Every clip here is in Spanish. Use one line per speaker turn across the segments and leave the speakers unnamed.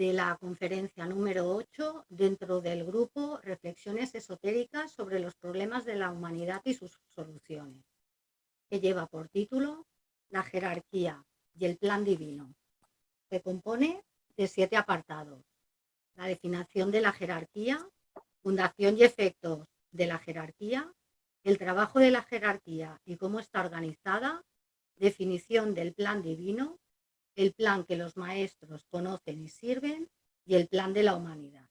de la conferencia número 8 dentro del grupo Reflexiones esotéricas sobre los problemas de la humanidad y sus soluciones, que lleva por título La jerarquía y el plan divino. Se compone de 7 apartados: la definición de la jerarquía, fundación y efectos de la jerarquía, el trabajo de la jerarquía y cómo está organizada, definición del plan divino, el plan que los maestros conocen y sirven y el plan de la humanidad.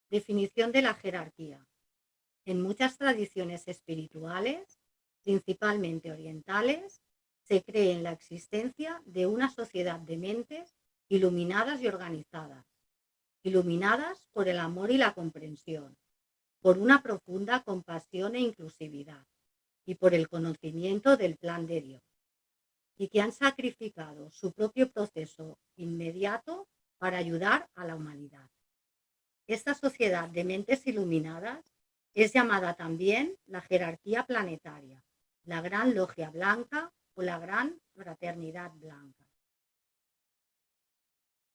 Definición de la jerarquía. En muchas tradiciones espirituales, principalmente orientales, se cree en la existencia de una sociedad de mentes iluminadas y organizadas, iluminadas por el amor y la comprensión, por una profunda compasión e inclusividad y por el conocimiento del plan de Dios, y que han sacrificado su propio proceso inmediato para ayudar a la humanidad. Esta sociedad de mentes iluminadas es llamada también la jerarquía planetaria, la Gran Logia Blanca o la Gran Fraternidad Blanca.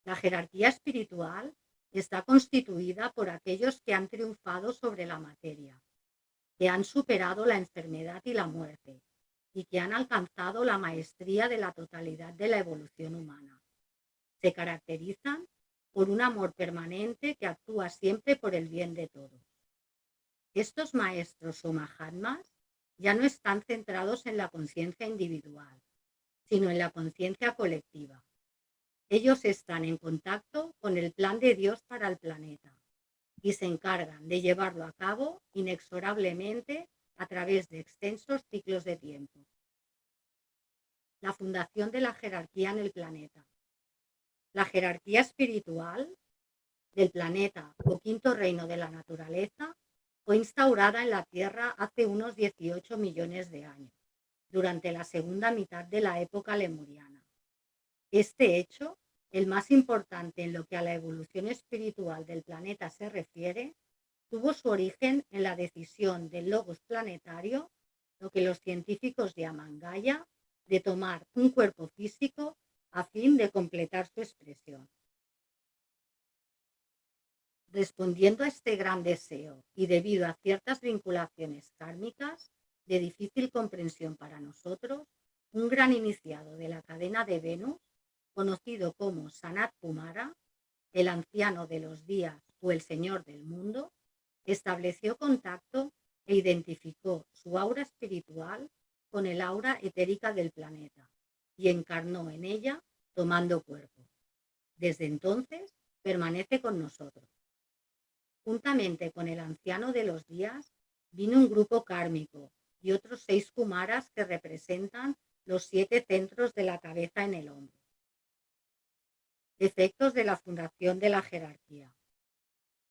La jerarquía espiritual está constituida por aquellos que han triunfado sobre la materia, que han superado la enfermedad y la muerte, y que han alcanzado la maestría de la totalidad de la evolución humana. Se caracterizan por un amor permanente que actúa siempre por el bien de todos. Estos maestros o mahatmas ya no están centrados en la conciencia individual, sino en la conciencia colectiva. Ellos están en contacto con el plan de Dios para el planeta y se encargan de llevarlo a cabo inexorablemente a través de extensos ciclos de tiempo. La fundación de la jerarquía en el planeta. La jerarquía espiritual del planeta o quinto reino de la naturaleza fue instaurada en la Tierra hace unos 18 millones de años, durante la segunda mitad de la época lemuriana. Este hecho, el más importante en lo que a la evolución espiritual del planeta se refiere, tuvo su origen en la decisión del logos planetario, lo que los científicos llaman Gaia, de tomar un cuerpo físico a fin de completar su expresión. Respondiendo a este gran deseo y debido a ciertas vinculaciones kármicas de difícil comprensión para nosotros, un gran iniciado de la cadena de Venus, conocido como Sanat Kumara, el anciano de los días o el señor del mundo, estableció contacto e identificó su aura espiritual con el aura etérica del planeta y encarnó en ella tomando cuerpo. Desde entonces permanece con nosotros. Juntamente con el anciano de los días, vino un grupo kármico y otros 6 kumaras que representan los 7 centros de la cabeza en el hombre. Efectos de la fundación de la jerarquía.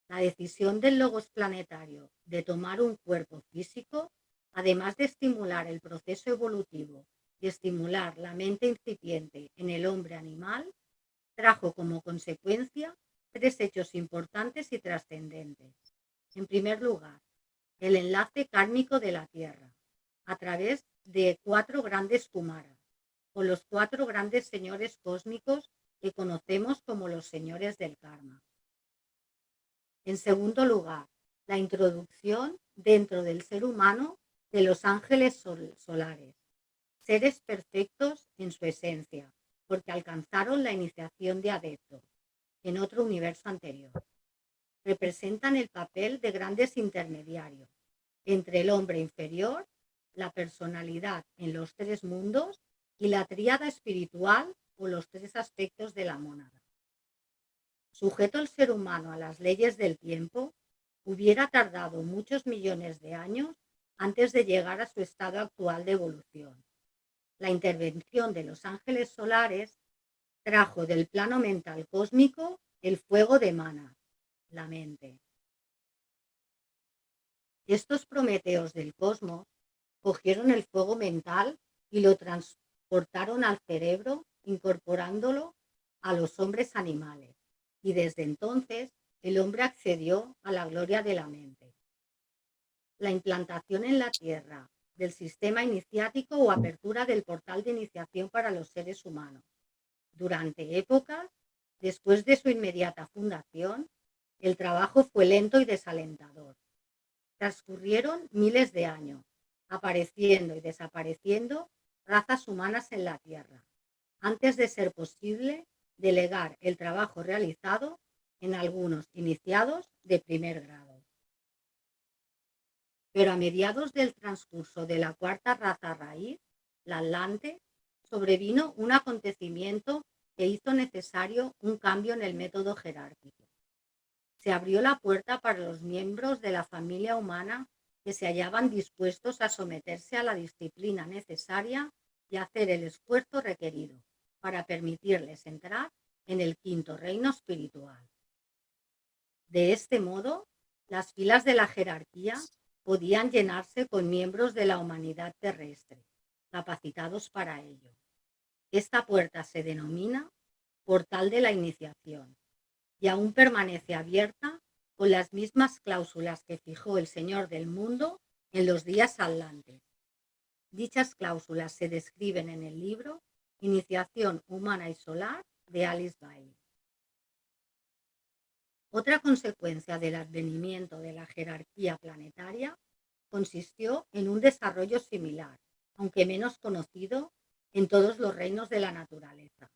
La decisión del logos planetario de tomar un cuerpo físico, además de estimular el proceso evolutivo y estimular la mente incipiente en el hombre animal, trajo como consecuencia 3 hechos importantes y trascendentes. En primer lugar, el enlace kármico de la Tierra, a través de 4 grandes kumaras, o los 4 grandes señores cósmicos que conocemos como los señores del karma. En segundo lugar, la introducción dentro del ser humano de los ángeles solares, seres perfectos en su esencia, porque alcanzaron la iniciación de adeptos en otro universo anterior. Representan el papel de grandes intermediarios entre el hombre inferior, la personalidad en los 3 mundos y la tríada espiritual o los 3 aspectos de la mónada. Sujeto el ser humano a las leyes del tiempo, hubiera tardado muchos millones de años antes de llegar a su estado actual de evolución. La intervención de los ángeles solares trajo del plano mental cósmico el fuego de Mana, la mente. Estos prometeos del cosmos cogieron el fuego mental y lo transportaron al cerebro, incorporándolo a los hombres animales, y desde entonces el hombre accedió a la gloria de la mente. La implantación en la Tierra del sistema iniciático o apertura del portal de iniciación para los seres humanos. Durante épocas Después de su inmediata fundación, el trabajo fue lento y desalentador. Transcurrieron miles de años, apareciendo y desapareciendo razas humanas en la Tierra, antes de ser posible delegar el trabajo realizado en algunos iniciados de primer grado. Pero a mediados del transcurso de la cuarta raza raíz, la Atlante, sobrevino un acontecimiento que hizo necesario un cambio en el método jerárquico. Se abrió la puerta para los miembros de la familia humana que se hallaban dispuestos a someterse a la disciplina necesaria y hacer el esfuerzo requerido para permitirles entrar en el quinto reino espiritual. De este modo, las filas de la jerarquía podían llenarse con miembros de la humanidad terrestre, capacitados para ello. Esta puerta se denomina Portal de la Iniciación y aún permanece abierta con las mismas cláusulas que fijó el Señor del mundo en los días atlantes. Dichas cláusulas se describen en el libro Iniciación humana y solar de Alice Bailey. Otra consecuencia del advenimiento de la jerarquía planetaria consistió en un desarrollo similar, aunque menos conocido, en todos los reinos de la naturaleza.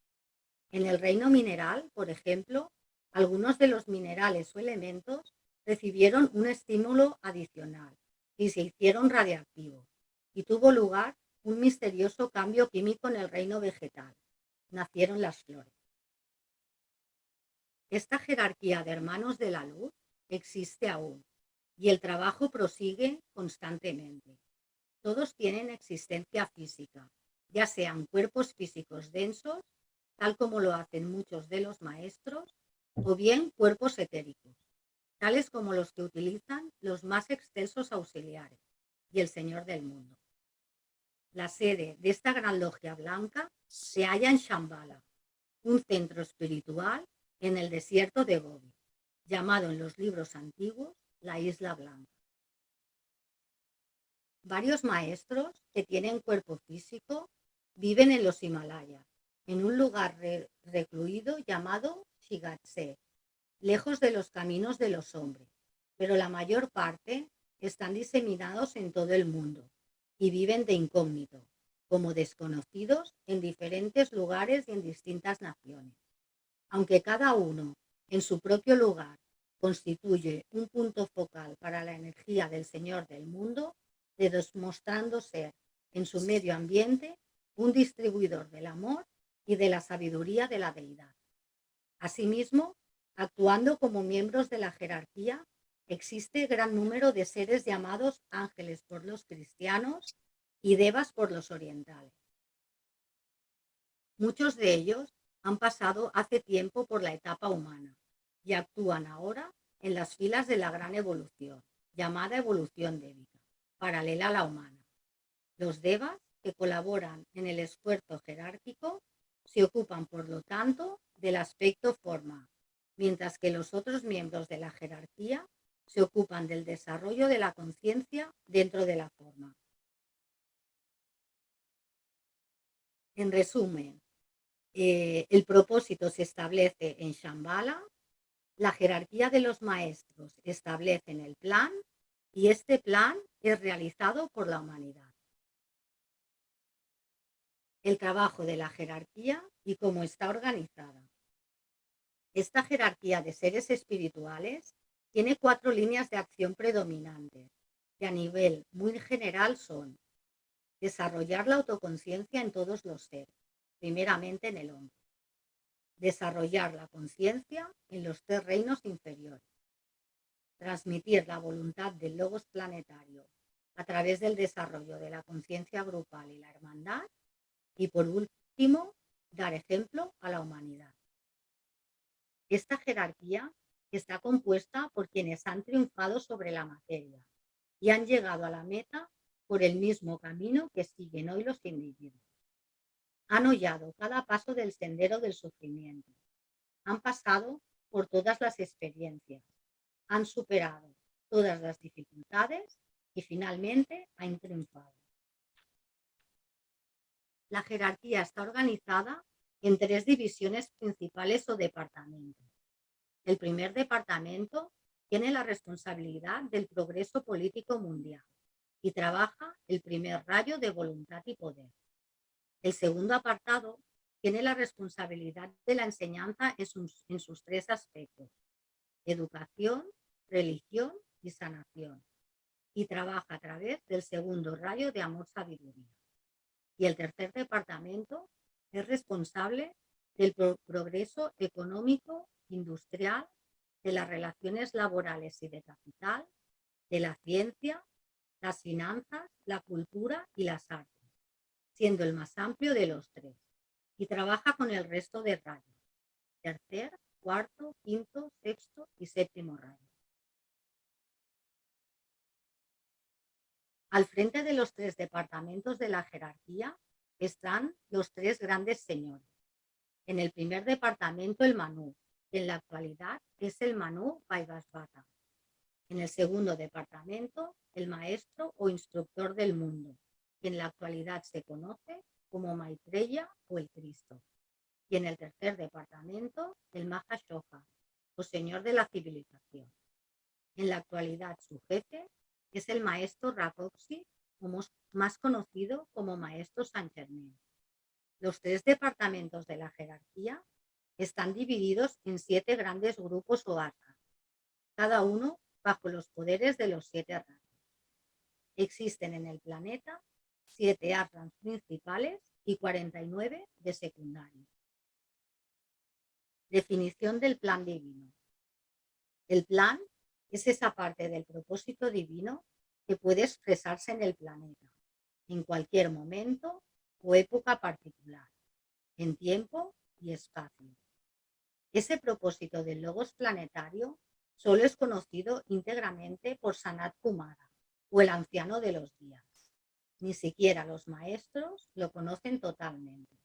En el reino mineral, por ejemplo, algunos de los minerales o elementos recibieron un estímulo adicional y se hicieron radiactivos, y tuvo lugar un misterioso cambio químico en el reino vegetal. Nacieron las flores. Esta jerarquía de hermanos de la luz existe aún y el trabajo prosigue constantemente. Todos tienen existencia física, ya sean cuerpos físicos densos, tal como lo hacen muchos de los maestros, o bien cuerpos etéricos, tales como los que utilizan los más excelsos auxiliares y el Señor del mundo. La sede de esta gran logia blanca se halla en Shambhala, un centro espiritual en el desierto de Gobi, llamado en los libros antiguos la Isla Blanca. Varios maestros que tienen cuerpo físico viven en los Himalayas, en un lugar recluido llamado Shigatse, lejos de los caminos de los hombres, pero la mayor parte están diseminados en todo el mundo y viven de incógnito, como desconocidos en diferentes lugares y en distintas naciones. Aunque cada uno en su propio lugar constituye un punto focal para la energía del Señor del mundo, demostrando ser en su medio ambiente un distribuidor del amor y de la sabiduría de la deidad. Asimismo, actuando como miembros de la jerarquía, existe gran número de seres llamados ángeles por los cristianos y devas por los orientales. Muchos de ellos han pasado hace tiempo por la etapa humana y actúan ahora en las filas de la gran evolución, llamada evolución débica, paralela a la humana. Los devas, que colaboran en el esfuerzo jerárquico, se ocupan, por lo tanto, del aspecto forma, mientras que los otros miembros de la jerarquía se ocupan del desarrollo de la conciencia dentro de la forma. En resumen, el propósito se establece en Shambhala, la jerarquía de los maestros establece el plan y este plan es realizado por la humanidad. El trabajo de la jerarquía y cómo está organizada. Esta jerarquía de seres espirituales tiene 4 líneas de acción predominantes, que a nivel muy general son: desarrollar la autoconciencia en todos los seres, primeramente en el hombre; desarrollar la conciencia en los 3 reinos inferiores; transmitir la voluntad del logos planetario a través del desarrollo de la conciencia grupal y la hermandad; y por último, dar ejemplo a la humanidad. Esta jerarquía está compuesta por quienes han triunfado sobre la materia y han llegado a la meta por el mismo camino que siguen hoy los individuos. Han hollado cada paso del sendero del sufrimiento, han pasado por todas las experiencias, han superado todas las dificultades y finalmente han triunfado. La jerarquía está organizada en 3 divisiones principales o departamentos. El primer departamento tiene la responsabilidad del progreso político mundial y trabaja el primer rayo de voluntad y poder. El segundo apartado tiene la responsabilidad de la enseñanza en sus 3 aspectos: educación, religión y sanación, y trabaja a través del segundo rayo de amor-sabiduría. Y el tercer departamento es responsable del progreso económico, industrial, de las relaciones laborales y de capital, de la ciencia, las finanzas, la cultura y las artes, siendo el más amplio de los 3, y trabaja con el resto de rayos: tercer, cuarto, quinto, sexto y séptimo rayo. Al frente de los 3 departamentos de la jerarquía están los 3 grandes señores. En el primer departamento el Manú, que en la actualidad es el Manú Vaivasvata. En el segundo departamento el maestro o instructor del mundo, que en la actualidad se conoce como Maitreya o el Cristo. Y en el tercer departamento el Mahashoja, o señor de la civilización. En la actualidad su jefe es el maestro Rakoczy, más conocido como maestro Saint Germain. Los 3 departamentos de la jerarquía están divididos en 7 grandes grupos o ashras, cada uno bajo los poderes de los 7 rayos. Existen en el planeta 7 ashrams principales y 49 de secundarios. Definición del plan divino. El plan es esa parte del propósito divino que puede expresarse en el planeta, en cualquier momento o época particular, en tiempo y espacio. Ese propósito del logos planetario solo es conocido íntegramente por Sanat Kumara, o el anciano de los días. Ni siquiera los maestros lo conocen totalmente.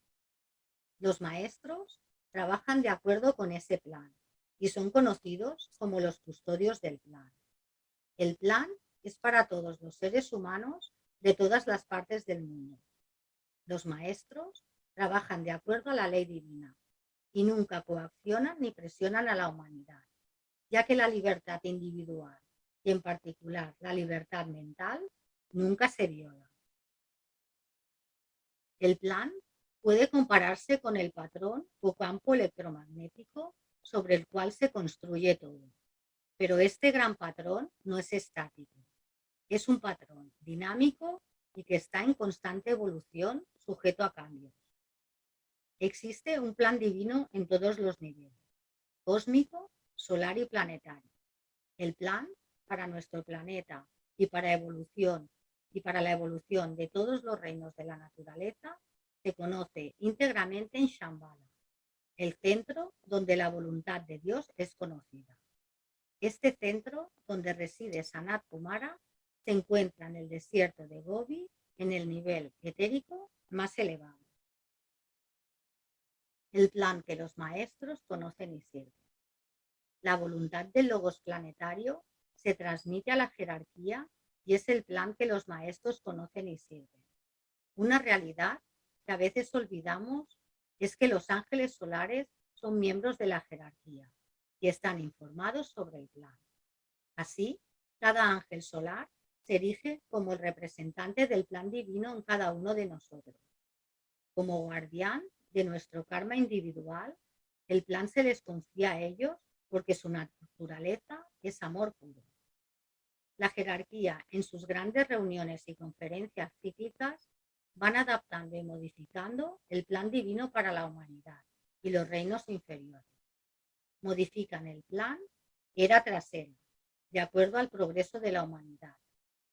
Los maestros trabajan de acuerdo con ese plan y son conocidos como los custodios del plan. El plan es para todos los seres humanos de todas las partes del mundo. Los maestros trabajan de acuerdo a la ley divina y nunca coaccionan ni presionan a la humanidad, ya que la libertad individual y en particular la libertad mental nunca se viola. El plan puede compararse con el patrón o campo electromagnético sobre el cual se construye todo, pero este gran patrón no es estático, es un patrón dinámico y que está en constante evolución, sujeto a cambios. Existe un plan divino en todos los niveles: cósmico, solar y planetario. El plan para nuestro planeta y para la evolución de todos los reinos de la naturaleza se conoce íntegramente en Shambhala, el centro donde la voluntad de Dios es conocida. Este centro, donde reside Sanat Kumara, se encuentra en el desierto de Gobi, en el nivel etérico más elevado. El plan que los maestros conocen y sirven. La voluntad del logos planetario se transmite a la jerarquía y es el plan que los maestros conocen y sirven. Una realidad que a veces olvidamos es que los ángeles solares son miembros de la jerarquía y están informados sobre el plan. Así, cada ángel solar se erige como el representante del plan divino en cada uno de nosotros. Como guardián de nuestro karma individual, el plan se les confía a ellos porque su naturaleza es amor puro. La jerarquía, en sus grandes reuniones y conferencias cíclicas, van adaptando y modificando el plan divino para la humanidad y los reinos inferiores. Modifican el plan era tras era, de acuerdo al progreso de la humanidad,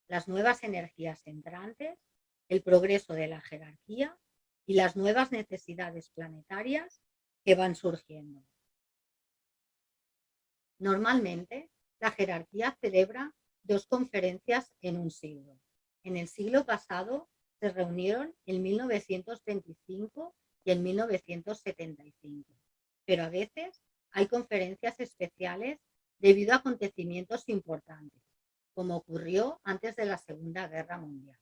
las nuevas energías entrantes, el progreso de la jerarquía y las nuevas necesidades planetarias que van surgiendo. Normalmente, la jerarquía celebra 2 conferencias en un siglo. En el siglo pasado se reunieron en 1925 y en 1975, pero a veces hay conferencias especiales debido a acontecimientos importantes, como ocurrió antes de la Segunda Guerra Mundial.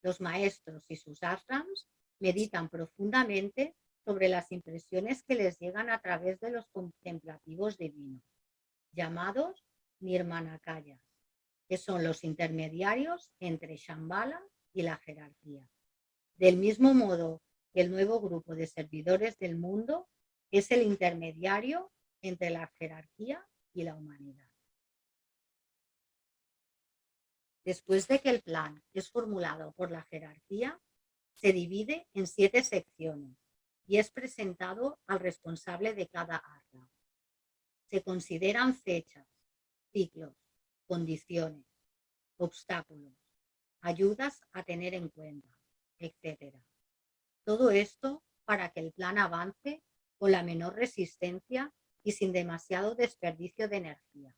Los maestros y sus ashrams meditan profundamente sobre las impresiones que les llegan a través de los contemplativos divinos, llamados nirmanakayas, que son los intermediarios entre Shambhala y la jerarquía. Del mismo modo que el nuevo grupo de servidores del mundo es el intermediario entre la jerarquía y la humanidad. Después de que el plan es formulado por la jerarquía, se divide en 7 secciones y es presentado al responsable de cada área. Se consideran fechas, ciclos, condiciones, obstáculos, ayudas a tener en cuenta, etc. Todo esto para que el plan avance con la menor resistencia y sin demasiado desperdicio de energía.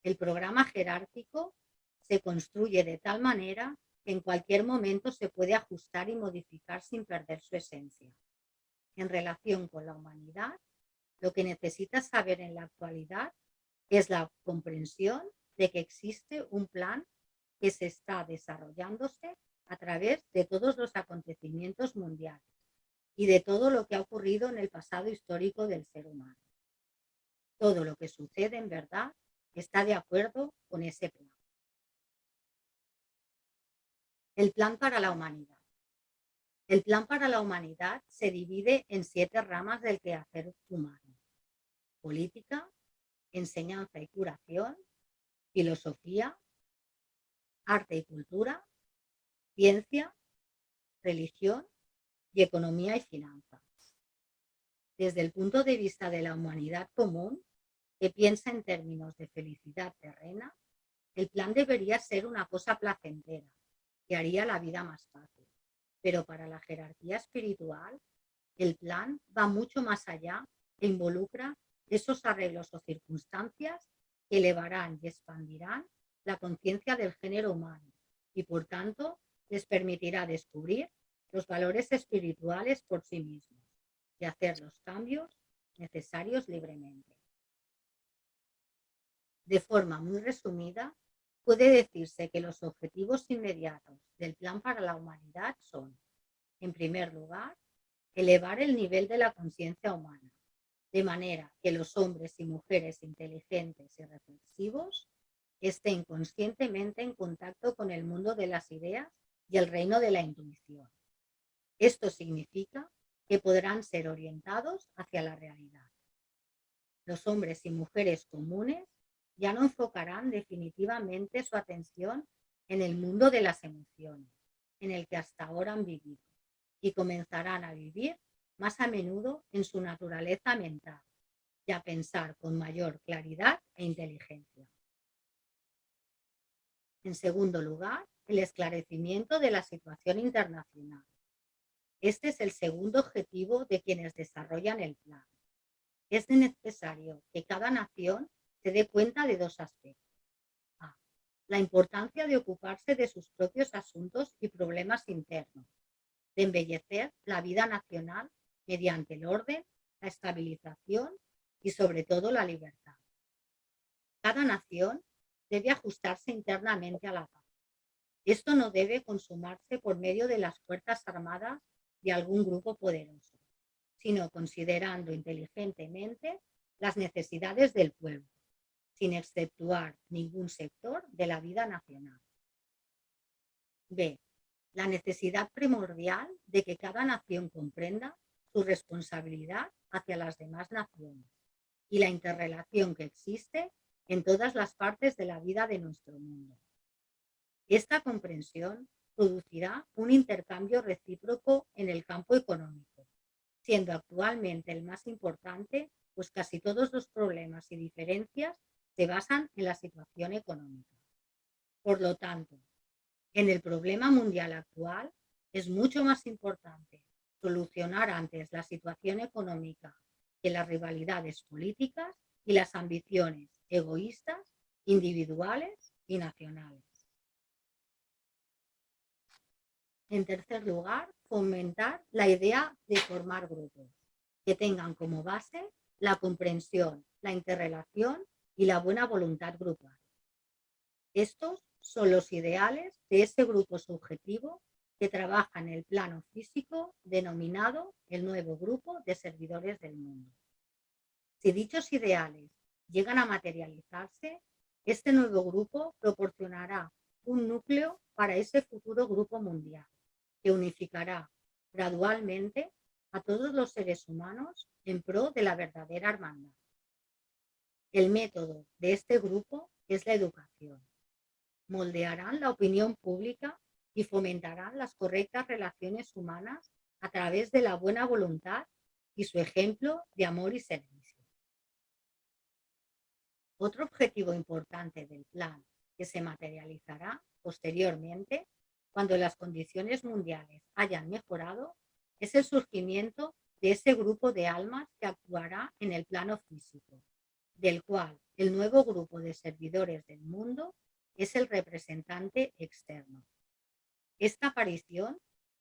El programa jerárquico se construye de tal manera que en cualquier momento se puede ajustar y modificar sin perder su esencia. En relación con la humanidad, lo que necesitas saber en la actualidad es la comprensión de que existe un plan que se está desarrollándose a través de todos los acontecimientos mundiales y de todo lo que ha ocurrido en el pasado histórico del ser humano. Todo lo que sucede en verdad está de acuerdo con ese plan. El plan para la humanidad. El plan para la humanidad se divide en 7 ramas del quehacer humano: política, enseñanza y curación, filosofía, arte y cultura, ciencia, religión y economía y finanzas. Desde el punto de vista de la humanidad común, que piensa en términos de felicidad terrena, el plan debería ser una cosa placentera, que haría la vida más fácil. Pero para la jerarquía espiritual, el plan va mucho más allá e involucra esos arreglos o circunstancias que elevarán y expandirán la conciencia del género humano y, por tanto, les permitirá descubrir los valores espirituales por sí mismos y hacer los cambios necesarios libremente. De forma muy resumida, puede decirse que los objetivos inmediatos del plan para la humanidad son, en primer lugar, elevar el nivel de la conciencia humana, de manera que los hombres y mujeres inteligentes y reflexivos estén conscientemente en contacto con el mundo de las ideas y el reino de la intuición. Esto significa que podrán ser orientados hacia la realidad. Los hombres y mujeres comunes ya no enfocarán definitivamente su atención en el mundo de las emociones, en el que hasta ahora han vivido, y comenzarán a vivir más a menudo en su naturaleza mental y a pensar con mayor claridad e inteligencia. En segundo lugar, el esclarecimiento de la situación internacional. Este es el segundo objetivo de quienes desarrollan el plan. Es necesario que cada nación se dé cuenta de 2 aspectos. A. La importancia de ocuparse de sus propios asuntos y problemas internos, de embellecer la vida nacional mediante el orden, la estabilización y sobre todo la libertad. Cada nación debe ajustarse internamente a la paz. Esto no debe consumarse por medio de las fuerzas armadas de algún grupo poderoso, sino considerando inteligentemente las necesidades del pueblo, sin exceptuar ningún sector de la vida nacional. B. La necesidad primordial de que cada nación comprenda su responsabilidad hacia las demás naciones y la interrelación que existe en todas las partes de la vida de nuestro mundo. Esta comprensión producirá un intercambio recíproco en el campo económico, siendo actualmente el más importante, pues casi todos los problemas y diferencias se basan en la situación económica. Por lo tanto, en el problema mundial actual es mucho más importante solucionar antes la situación económica que las rivalidades políticas y las ambiciones egoístas, individuales y nacionales. En tercer lugar, fomentar la idea de formar grupos que tengan como base la comprensión, la interrelación y la buena voluntad grupal. Estos son los ideales de ese grupo subjetivo que trabaja en el plano físico denominado el nuevo grupo de servidores del mundo. Si dichos ideales llegan a materializarse, este nuevo grupo proporcionará un núcleo para ese futuro grupo mundial, que unificará gradualmente a todos los seres humanos en pro de la verdadera hermandad. El método de este grupo es la educación. Moldearán la opinión pública y fomentarán las correctas relaciones humanas a través de la buena voluntad y su ejemplo de amor y servicio. Otro objetivo importante del plan, que se materializará posteriormente cuando las condiciones mundiales hayan mejorado, es el surgimiento de ese grupo de almas que actuará en el plano físico, del cual el nuevo grupo de servidores del mundo es el representante externo. Esta aparición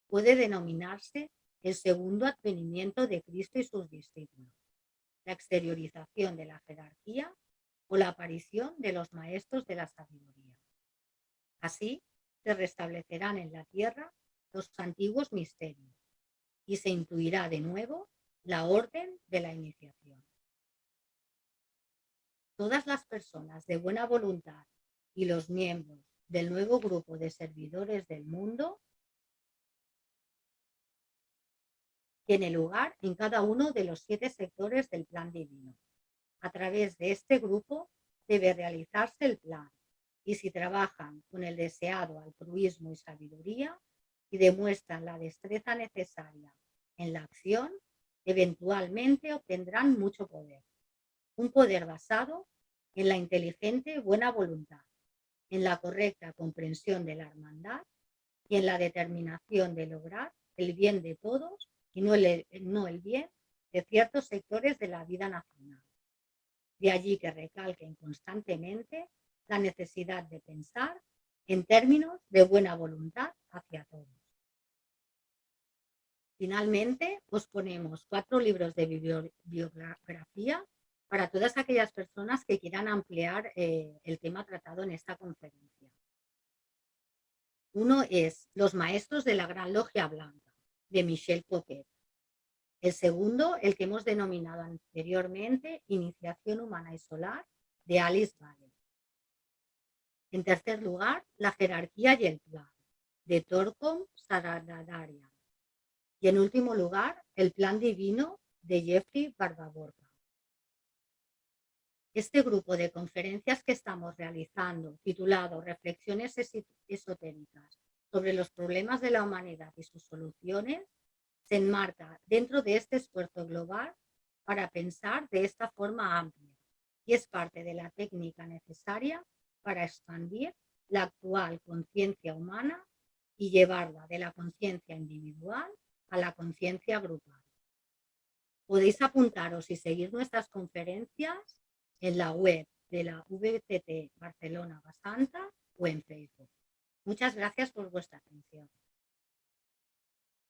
puede denominarse el segundo advenimiento de Cristo y sus discípulos, la exteriorización de la jerarquía o la aparición de los maestros de la sabiduría. Así se restablecerán en la tierra los antiguos misterios y se intuirá de nuevo la orden de la iniciación. Todas las personas de buena voluntad y los miembros del nuevo grupo de servidores del mundo tiene lugar en cada uno de los 7 sectores del plan divino. A través de este grupo debe realizarse el plan, y si trabajan con el deseado altruismo y sabiduría y demuestran la destreza necesaria en la acción, eventualmente obtendrán mucho poder. Un poder basado en la inteligente buena voluntad, en la correcta comprensión de la hermandad y en la determinación de lograr el bien de todos y no el bien de ciertos sectores de la vida nacional. De allí que recalquen constantemente la necesidad de pensar en términos de buena voluntad hacia todos. Finalmente, os ponemos 4 libros de bibliografía para todas aquellas personas que quieran ampliar el tema tratado en esta conferencia. Uno es Los Maestros de la Gran Logia Blanca, de Michel Coquet. El segundo, el que hemos denominado anteriormente Iniciación Humana y Solar, de Alice Valle. En tercer lugar, La Jerarquía y el Plan, de Torkom Saradadarian. Y en último lugar, El Plan Divino, de Jeffrey Barbaborka. Este grupo de conferencias que estamos realizando, titulado Reflexiones esotéricas sobre los problemas de la humanidad y sus soluciones, se enmarca dentro de este esfuerzo global para pensar de esta forma amplia y es parte de la técnica necesaria para expandir la actual conciencia humana y llevarla de la conciencia individual a la conciencia grupal. Podéis apuntaros y seguir nuestras conferencias en la web de la VTT Barcelona Basanta o en Facebook. Muchas gracias por vuestra atención.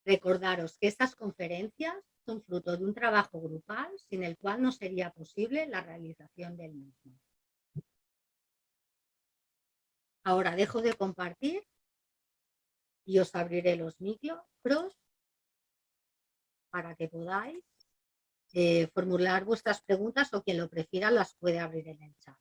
Recordaros que estas conferencias son fruto de un trabajo grupal sin el cual no sería posible la realización del mismo. Ahora dejo de compartir y os abriré los micros para que podáis formular vuestras preguntas o quien lo prefiera las puede abrir en el chat.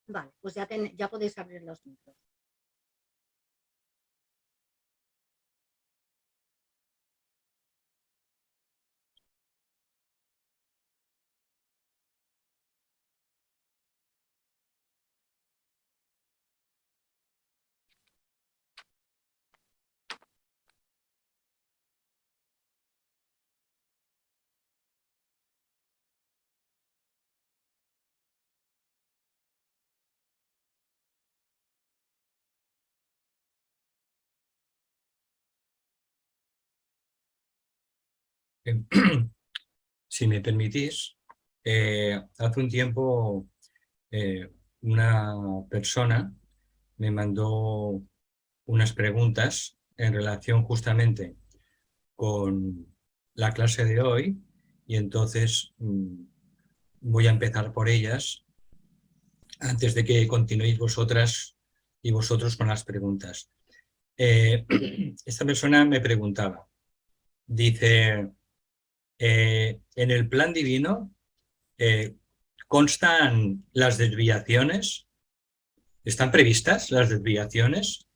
Vale, pues ya podéis abrir los micros.
Si me permitís, hace un tiempo una persona me mandó unas preguntas en relación justamente con la clase de hoy y entonces voy a empezar por ellas antes de que continuéis vosotras y vosotros con las preguntas. Esta persona me preguntaba, dice, en el plan divino ¿constan las desviaciones? ¿Están previstas las desviaciones?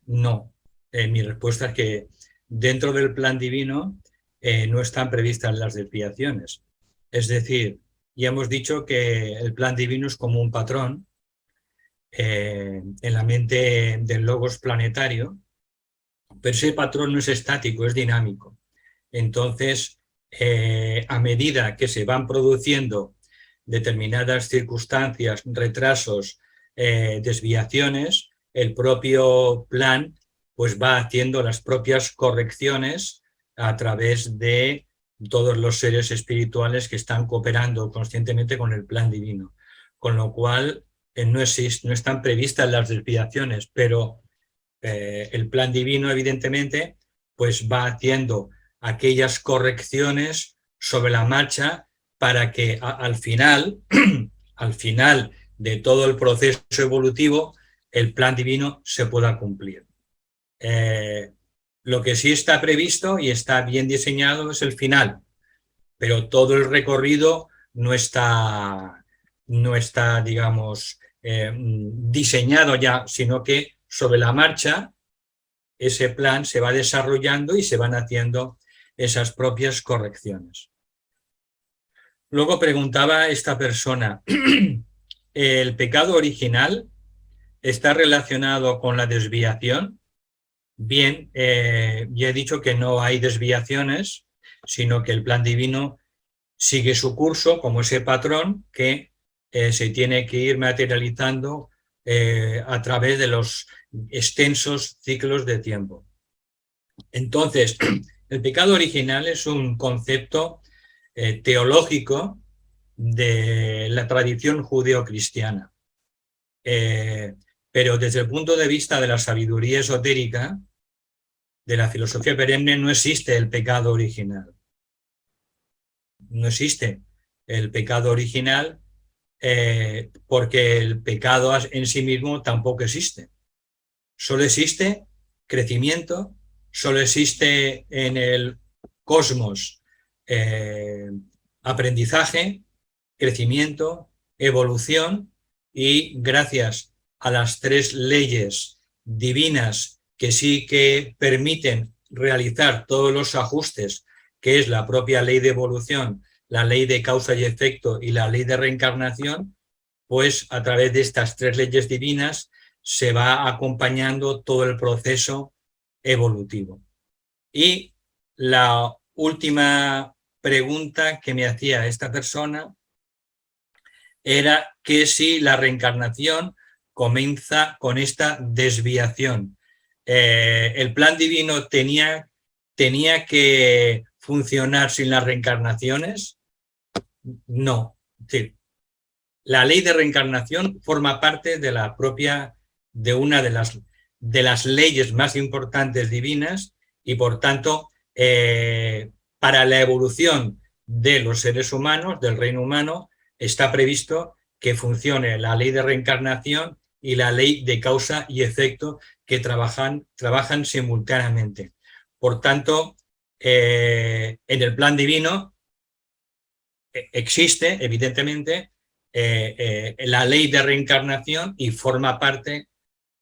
No. Mi respuesta es que dentro del plan divino no están previstas las desviaciones. Es decir, ya hemos dicho que el plan divino es como un patrón en la mente del logos planetario, pero ese patrón no es estático, es dinámico. Entonces, a medida que se van produciendo determinadas circunstancias, retrasos, desviaciones, el propio plan pues va haciendo las propias correcciones a través de todos los seres espirituales que están cooperando conscientemente con el plan divino. Con lo cual, no están previstas las desviaciones, pero el plan divino, evidentemente, pues va haciendo aquellas correcciones sobre la marcha para que al final de todo el proceso evolutivo, el plan divino se pueda cumplir. Lo que sí está previsto y está bien diseñado es el final, pero todo el recorrido no está digamos, diseñado ya, sino que sobre la marcha ese plan se va desarrollando y se van haciendo esas propias correcciones. Luego preguntaba esta persona, ¿el pecado original está relacionado con la desviación? Bien, ya he dicho que no hay desviaciones, sino que el plan divino sigue su curso como ese patrón que se tiene que ir materializando a través de los extensos ciclos de tiempo. Entonces, el pecado original es un concepto teológico de la tradición judeocristiana. Pero desde el punto de vista de la sabiduría esotérica, de la filosofía perenne, no existe el pecado original. No existe el pecado original porque el pecado en sí mismo tampoco existe. Solo existe crecimiento, solo existe en el cosmos aprendizaje, crecimiento, evolución, y gracias a las tres leyes divinas que sí que permiten realizar todos los ajustes, que es la propia ley de evolución, la ley de causa y efecto y la ley de reencarnación, pues a través de estas tres leyes divinas se va acompañando todo el proceso evolutivo. Y la última pregunta que me hacía esta persona era que si la reencarnación comienza con esta desviación. ¿El plan divino tenía que funcionar sin las reencarnaciones? No. Sí. La ley de reencarnación forma parte de la propia, de una de las leyes más importantes divinas, y por tanto, para la evolución de los seres humanos, del reino humano, está previsto que funcione la ley de reencarnación y la ley de causa y efecto, que trabajan simultáneamente. Por tanto, en el plan divino existe, evidentemente, la ley de reencarnación, y forma parte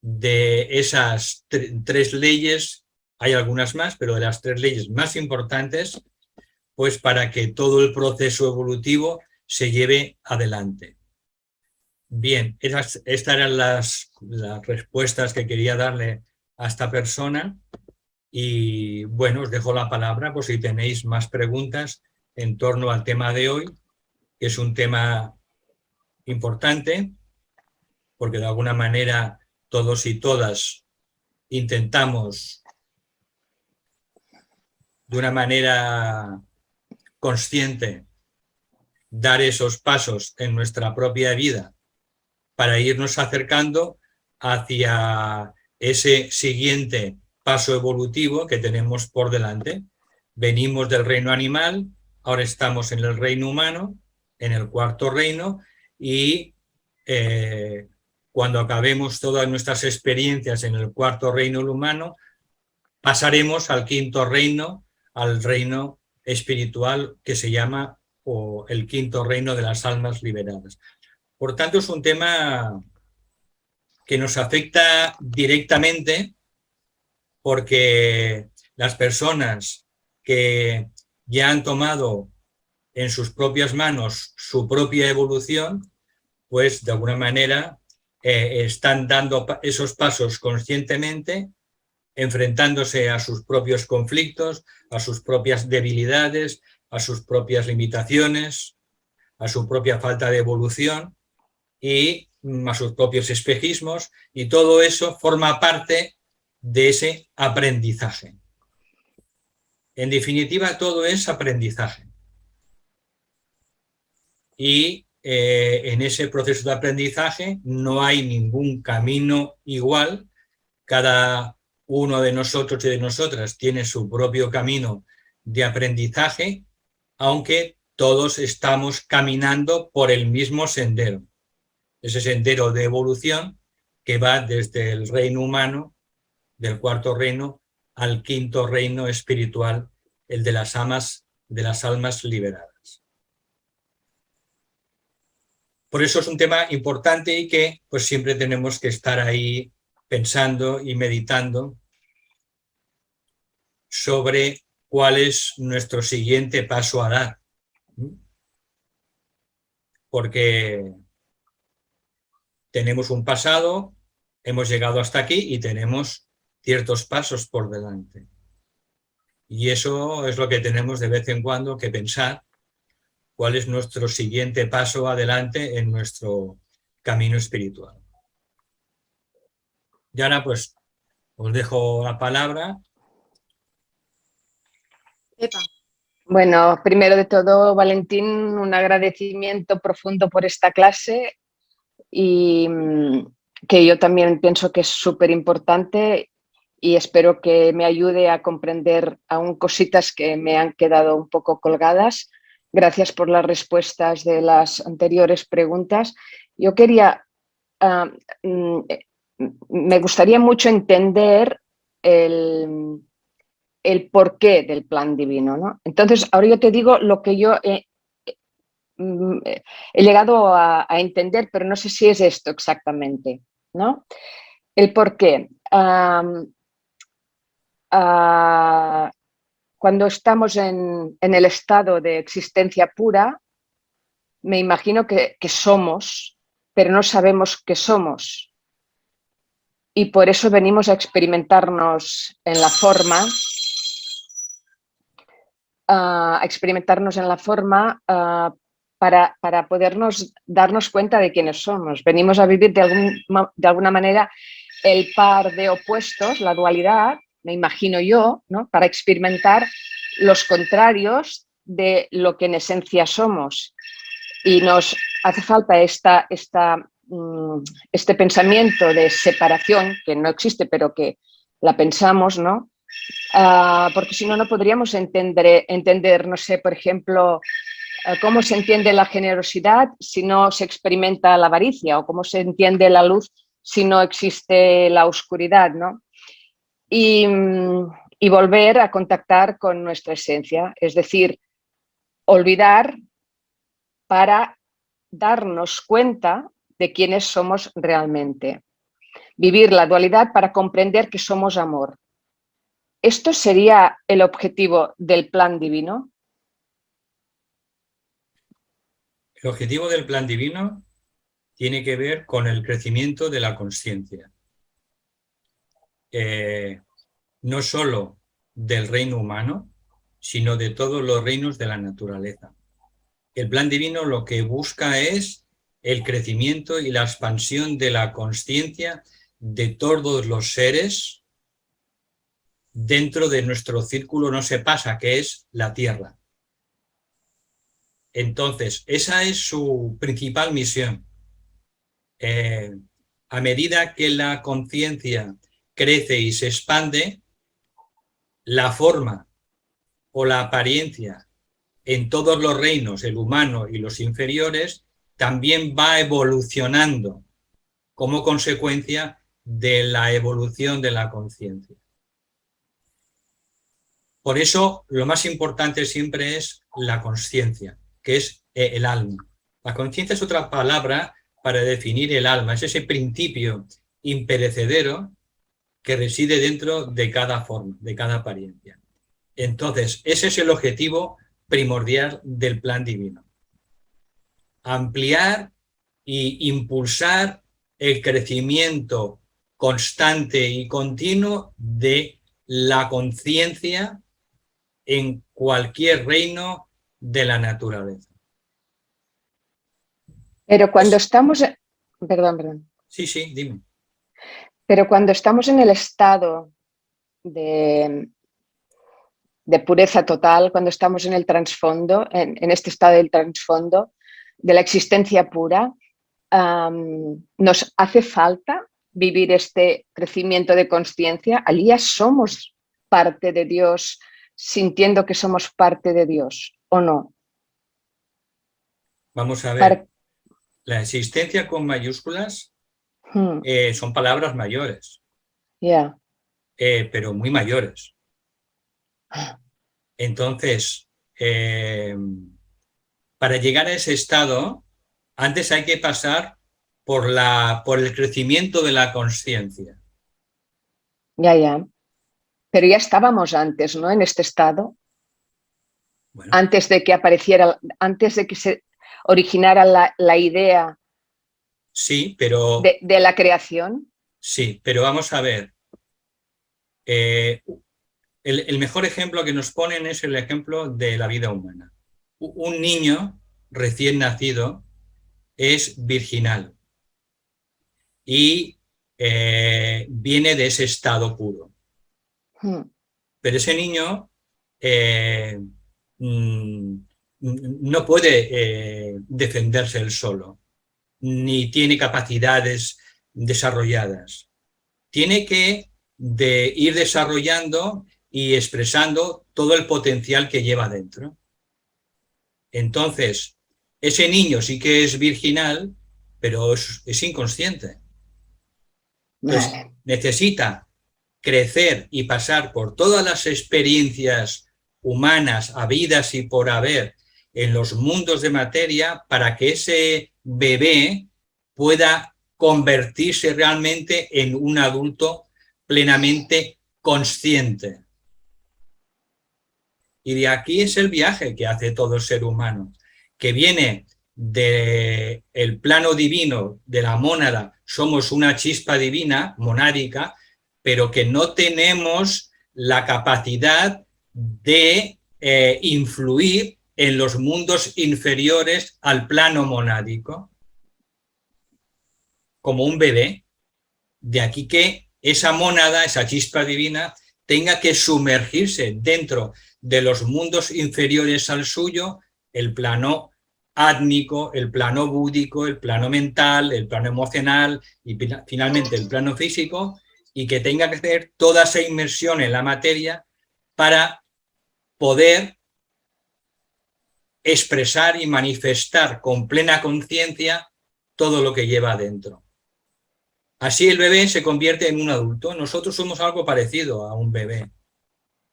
de esas tres leyes. Hay algunas más, pero de las tres leyes más importantes, pues para que todo el proceso evolutivo se lleve adelante. Bien, estas eran las respuestas que quería darle a esta persona, y bueno, os dejo la palabra por si tenéis más preguntas en torno al tema de hoy, que es un tema importante, porque de alguna manera todos y todas intentamos de una manera consciente dar esos pasos en nuestra propia vida para irnos acercando hacia ese siguiente paso evolutivo que tenemos por delante. venimos del reino animal, ahora estamos en el reino humano, en el cuarto reino, y cuando acabemos todas nuestras experiencias en el cuarto reino humano, pasaremos al quinto reino, al reino espiritual que se llama o el quinto reino de las almas liberadas. Por tanto, es un tema que nos afecta directamente porque las personas que ya han tomado en sus propias manos su propia evolución, pues de alguna manera están dando esos pasos conscientemente, enfrentándose a sus propios conflictos, a sus propias debilidades, a sus propias limitaciones, a su propia falta de evolución y a sus propios espejismos, y todo eso forma parte de ese aprendizaje. En definitiva, todo es aprendizaje. Y en ese proceso de aprendizaje no hay ningún camino igual. Cada uno de nosotros y de nosotras tiene su propio camino de aprendizaje, aunque todos estamos caminando por el mismo sendero. Ese sendero de evolución que va desde el reino humano, del cuarto reino, al quinto reino espiritual, el de las almas liberadas. Por eso es un tema importante y que pues siempre tenemos que estar ahí pensando y meditando sobre cuál es nuestro siguiente paso a dar. Porque tenemos un pasado, hemos llegado hasta aquí y tenemos ciertos pasos por delante. Y eso es lo que tenemos de vez en cuando que pensar, cuál es nuestro siguiente paso adelante en nuestro camino espiritual. Y ahora pues os dejo la palabra.
Pepa.
Bueno, primero de todo, Valentín, un agradecimiento profundo por esta clase y que yo también pienso que es súper importante y espero que me ayude a comprender aún cositas que me han quedado un poco colgadas. Gracias por las respuestas de las anteriores preguntas. Yo quería, me gustaría mucho entender el porqué del plan divino, ¿no? Entonces, ahora yo te digo lo que yo he llegado a entender, pero no sé si es esto exactamente, ¿no? El porqué. Cuando estamos en el estado de existencia pura, me imagino que somos, pero no sabemos qué somos. Y por eso venimos a experimentarnos en la forma, para podernos darnos cuenta de quiénes somos. Venimos a vivir de alguna manera el par de opuestos, la dualidad, me imagino yo, ¿no? Para experimentar los contrarios de lo que en esencia somos. Y nos hace falta este pensamiento de separación, que no existe, pero que la pensamos, ¿no? Porque si no, no podríamos entender, no sé, por ejemplo, cómo se entiende la generosidad si no se experimenta la avaricia, o cómo se entiende la luz si no existe la oscuridad, ¿no? Y volver a contactar con nuestra esencia, es decir, olvidar para darnos cuenta de quiénes somos realmente. Vivir la dualidad para comprender que somos amor. ¿Esto sería el objetivo del plan divino?
El objetivo del plan divino tiene que ver con el crecimiento de la consciencia. No solo del reino humano, sino de todos los reinos de la naturaleza. El plan divino lo que busca es el crecimiento y la expansión de la consciencia de todos los seres dentro de nuestro círculo no se pasa, que es la Tierra. Entonces, esa es su principal misión. A medida que la conciencia crece y se expande, la forma o la apariencia en todos los reinos, el humano y los inferiores, también va evolucionando como consecuencia de la evolución de la conciencia. Por eso, lo más importante siempre es la consciencia, que es el alma. La conciencia es otra palabra para definir el alma, es ese principio imperecedero que reside dentro de cada forma, de cada apariencia. Entonces, ese es el objetivo primordial del plan divino. Ampliar e impulsar el crecimiento constante y continuo de la conciencia en cualquier reino de la naturaleza.
Pero cuando estamos... Perdón.
Sí, dime.
Pero cuando estamos en el estado de pureza total, cuando estamos en el trasfondo, en este estado del trasfondo, de la existencia pura, nos hace falta vivir este crecimiento de conciencia. Allí ya somos parte de Dios, sintiendo que somos parte de Dios, ¿o no?
Vamos a ver, la existencia con mayúsculas son palabras mayores, pero muy mayores. Entonces, para llegar a ese estado, antes hay que pasar por el crecimiento de la consciencia.
Ya. Pero ya estábamos antes, ¿no? En este estado. Bueno. Antes de que apareciera, antes de que se originara la idea.
Sí, pero...
de la creación.
Sí, pero vamos a ver. El mejor ejemplo que nos ponen es el ejemplo de la vida humana. Un niño recién nacido es virginal y viene de ese estado puro. Pero ese niño no puede defenderse él solo, ni tiene capacidades desarrolladas. Tiene que ir desarrollando y expresando todo el potencial que lleva dentro. Entonces, ese niño sí que es virginal, pero es inconsciente. Entonces, necesita crecer y pasar por todas las experiencias humanas, habidas y por haber, en los mundos de materia, para que ese bebé pueda convertirse realmente en un adulto plenamente consciente. Y de aquí es el viaje que hace todo ser humano, que viene del plano divino, de la mónada, somos una chispa divina, monádica, pero que no tenemos la capacidad de influir en los mundos inferiores al plano monádico, como un bebé. De aquí que esa mónada, esa chispa divina, tenga que sumergirse dentro de los mundos inferiores al suyo, el plano átmico, el plano búdico, el plano mental, el plano emocional y finalmente el plano físico, y que tenga que hacer toda esa inmersión en la materia para poder expresar y manifestar con plena conciencia todo lo que lleva adentro. Así el bebé se convierte en un adulto. Nosotros somos algo parecido a un bebé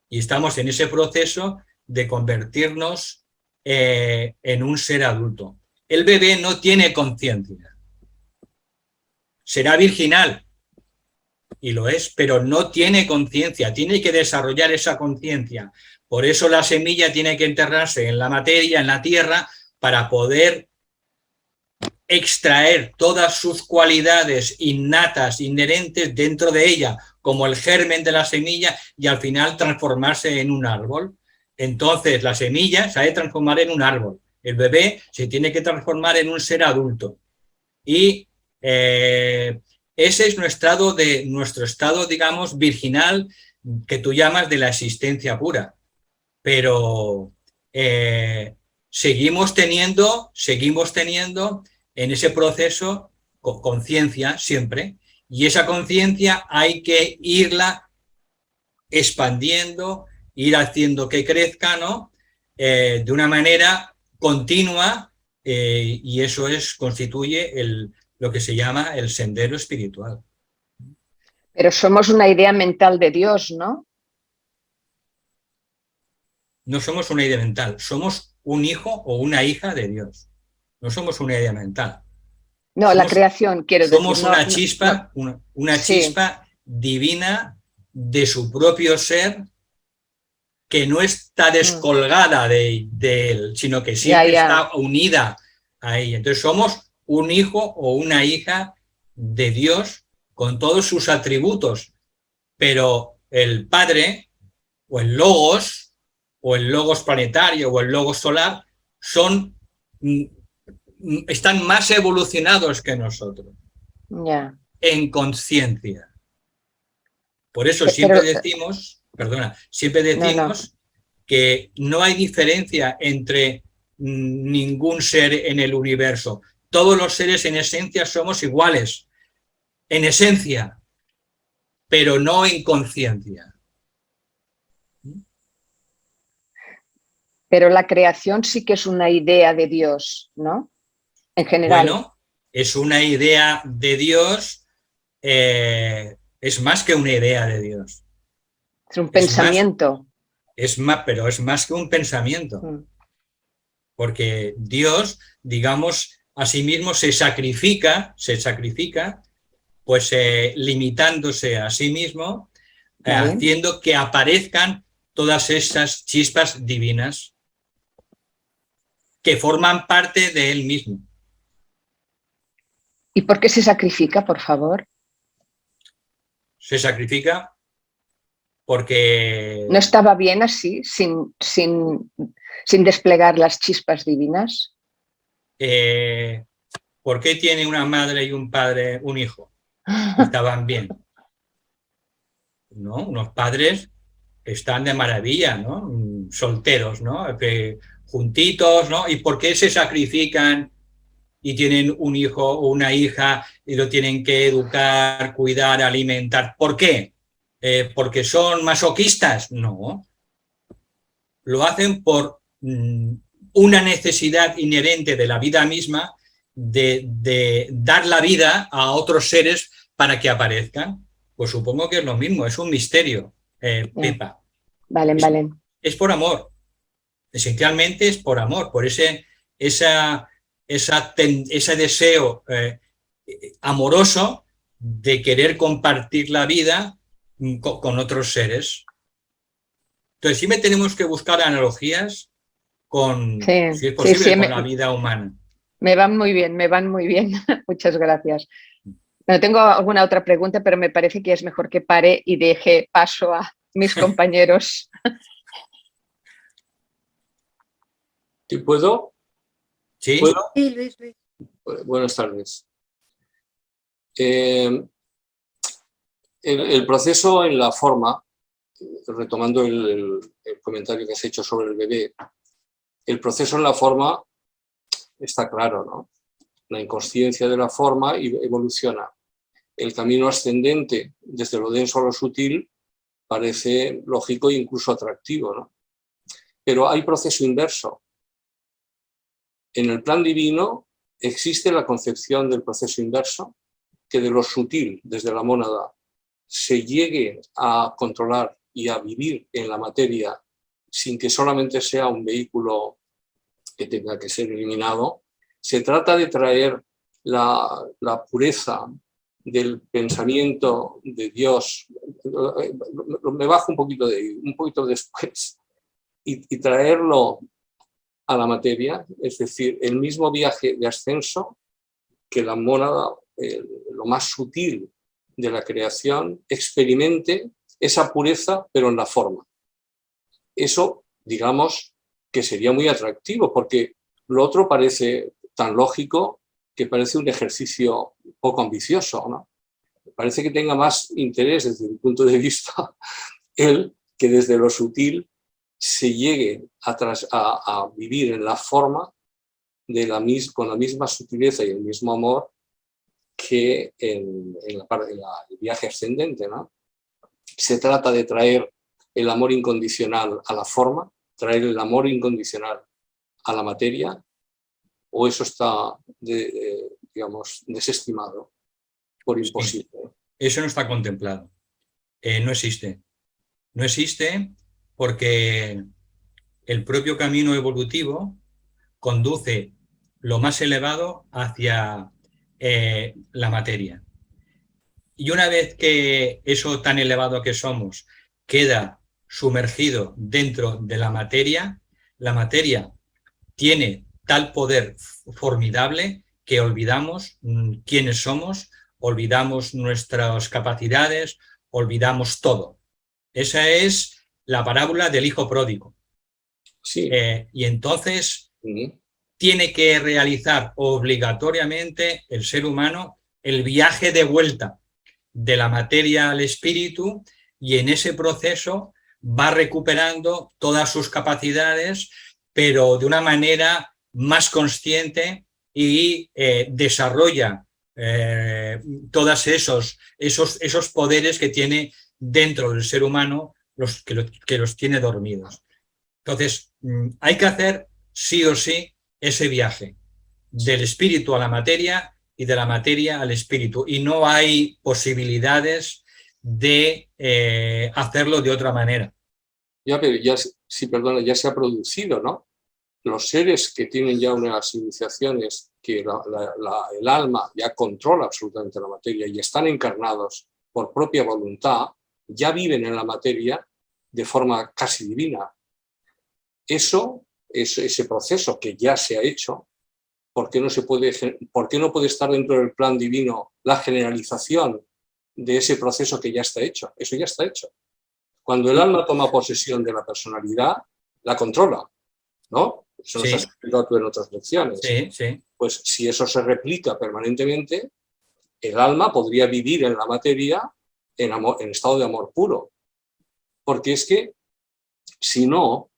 y estamos en ese proceso de convertirnos en un ser adulto. El bebé no tiene conciencia. Será virginal, y lo es, pero no tiene conciencia, tiene que desarrollar esa conciencia. Por eso la semilla tiene que enterrarse en la materia, en la tierra, para poder extraer todas sus cualidades innatas, inherentes dentro de ella, como el germen de la semilla, y al final transformarse en un árbol. Entonces la semilla se ha de transformar en un árbol. El bebé se tiene que transformar en un ser adulto. Y ese es nuestro estado, digamos, virginal, que tú llamas de la existencia pura. Pero seguimos teniendo en ese proceso conciencia siempre, y esa conciencia hay que irla expandiendo ir haciendo que crezca, ¿no? De una manera continua, y eso constituye lo que se llama el sendero espiritual.
Pero somos una idea mental de Dios, ¿no?
No somos una idea mental, somos un hijo o una hija de Dios. No somos una idea mental.
No, la creación, quiero decir.
Somos una chispa, una
Sí.
chispa divina de su propio ser, que no está descolgada de él, sino que siempre está unida a ella. Entonces somos un hijo o una hija de Dios con todos sus atributos, pero el Padre o el Logos planetario o el Logos solar están más evolucionados que nosotros, en conciencia. Por eso siempre decimos que no hay diferencia entre ningún ser en el universo. Todos los seres en esencia somos iguales, en esencia, pero no en conciencia.
Pero la creación sí que es una idea de Dios, ¿no? En general.
Bueno, es una idea de Dios, es más que una idea de Dios.
Es un pensamiento.
Pero es más que un pensamiento. Porque Dios, digamos, a sí mismo se sacrifica, pues limitándose a sí mismo, haciendo que aparezcan todas esas chispas divinas que forman parte de él mismo.
¿Y por qué se sacrifica, por favor?
Se sacrifica porque...
¿No estaba bien así, sin desplegar las chispas divinas?
¿Por qué tiene una madre y un padre un hijo? Estaban bien, ¿no? Unos padres están de maravilla, ¿no? Solteros, ¿no? Juntitos, ¿no? ¿Y por qué se sacrifican y tienen un hijo o una hija y lo tienen que educar, cuidar, alimentar? ¿Por qué? ¿Porque son masoquistas? No. Lo hacen por una necesidad inherente de la vida misma de dar la vida a otros seres para que aparezcan. Pues supongo que es lo mismo, es un misterio, Pepa.
Vale.
Es por amor. Esencialmente es por amor, por ese deseo amoroso de querer compartir la vida con otros seres. Entonces siempre tenemos que buscar analogías si es posible, con la vida humana.
Me van muy bien. Muchas gracias. No tengo alguna otra pregunta, pero me parece que es mejor que pare y deje paso a mis compañeros.
¿Sí puedo?
¿Sí?
¿Puedo?
Sí, Luis.
Buenas tardes. El proceso en la forma, retomando el comentario que has hecho sobre el bebé, el proceso en la forma está claro, ¿no? La inconsciencia de la forma evoluciona. El camino ascendente desde lo denso a lo sutil parece lógico e incluso atractivo, ¿no? Pero hay proceso inverso. En el plan divino existe la concepción del proceso inverso, que de lo sutil, desde la mónada, se llegue a controlar y a vivir en la materia sin que solamente sea un vehículo que tenga que ser eliminado. Se trata de traer la pureza del pensamiento de Dios, me bajo un poquito después, y traerlo a la materia, es decir, el mismo viaje de ascenso que la mónada, lo más sutil de la creación, experimente esa pureza, pero en la forma. Eso, digamos, que sería muy atractivo, porque lo otro parece tan lógico que parece un ejercicio poco ambicioso, ¿no? Parece que tenga más interés desde mi punto de vista el que desde lo sutil se llegue a vivir en la forma con la misma sutileza y el mismo amor que en el viaje ascendente, ¿no? Se trata de traer el amor incondicional a la forma, traer el amor incondicional a la materia, o eso está, digamos, desestimado por imposible.
Sí, eso no está contemplado. No existe. No existe porque el propio camino evolutivo conduce lo más elevado hacia la materia. Y una vez que eso tan elevado que somos queda sumergido dentro de la materia tiene tal poder formidable que olvidamos quiénes somos, olvidamos nuestras capacidades, olvidamos todo. Esa es la parábola del hijo pródigo.
Sí.
Y entonces tiene que realizar obligatoriamente el ser humano el viaje de vuelta de la materia al espíritu, y en ese proceso va recuperando todas sus capacidades, pero de una manera más consciente, y desarrolla todos esos poderes que tiene dentro del ser humano, que los tiene dormidos. Entonces, hay que hacer sí o sí ese viaje del espíritu a la materia y de la materia al espíritu, y no hay posibilidades de hacerlo de otra manera.
Ya, pero ya, sí, perdona, ya se ha producido, ¿no? Los seres que tienen ya unas iniciaciones, que el alma ya controla absolutamente la materia y están encarnados por propia voluntad, ya viven en la materia de forma casi divina. Ese proceso que ya se ha hecho, ¿por qué no puede estar dentro del plan divino la generalización de ese proceso que ya está hecho? Eso ya está hecho. Cuando el alma toma posesión de la personalidad, la controla, ¿no? Eso nos has explicado tú en otras lecciones.
Sí, sí.
Pues si eso se replica permanentemente, el alma podría vivir en la materia en estado de amor puro. Porque es que, si no,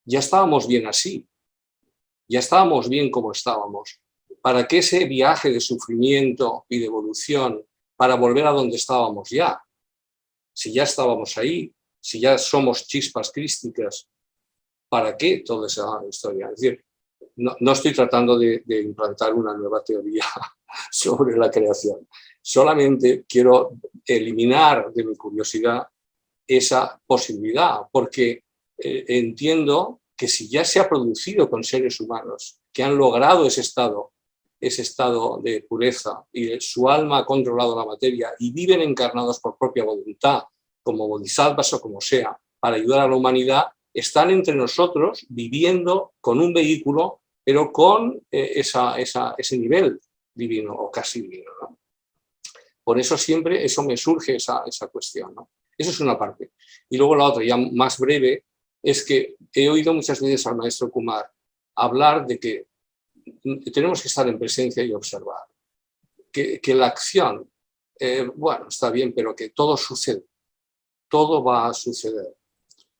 ya estábamos bien así. Ya estábamos bien como estábamos. ¿Para qué ese viaje de sufrimiento y de evolución para volver a donde estábamos ya? Si ya estábamos ahí, si ya somos chispas crísticas, ¿para qué toda esa historia? Es decir, no estoy tratando de implantar una nueva teoría sobre la creación. Solamente quiero eliminar de mi curiosidad esa posibilidad, porque entiendo que si ya se ha producido con seres humanos que han logrado ese estado de pureza, y su alma ha controlado la materia y viven encarnados por propia voluntad, como bodhisattvas o como sea, para ayudar a la humanidad, están entre nosotros viviendo con un vehículo, pero con ese nivel divino o casi divino, ¿no? Por eso siempre eso me surge esa cuestión, ¿no? Eso es una parte. Y luego la otra, ya más breve, es que he oído muchas veces al maestro Kumar hablar de que tenemos que estar en presencia y observar. Que la acción, bueno, está bien, pero que todo sucede. Todo va a suceder.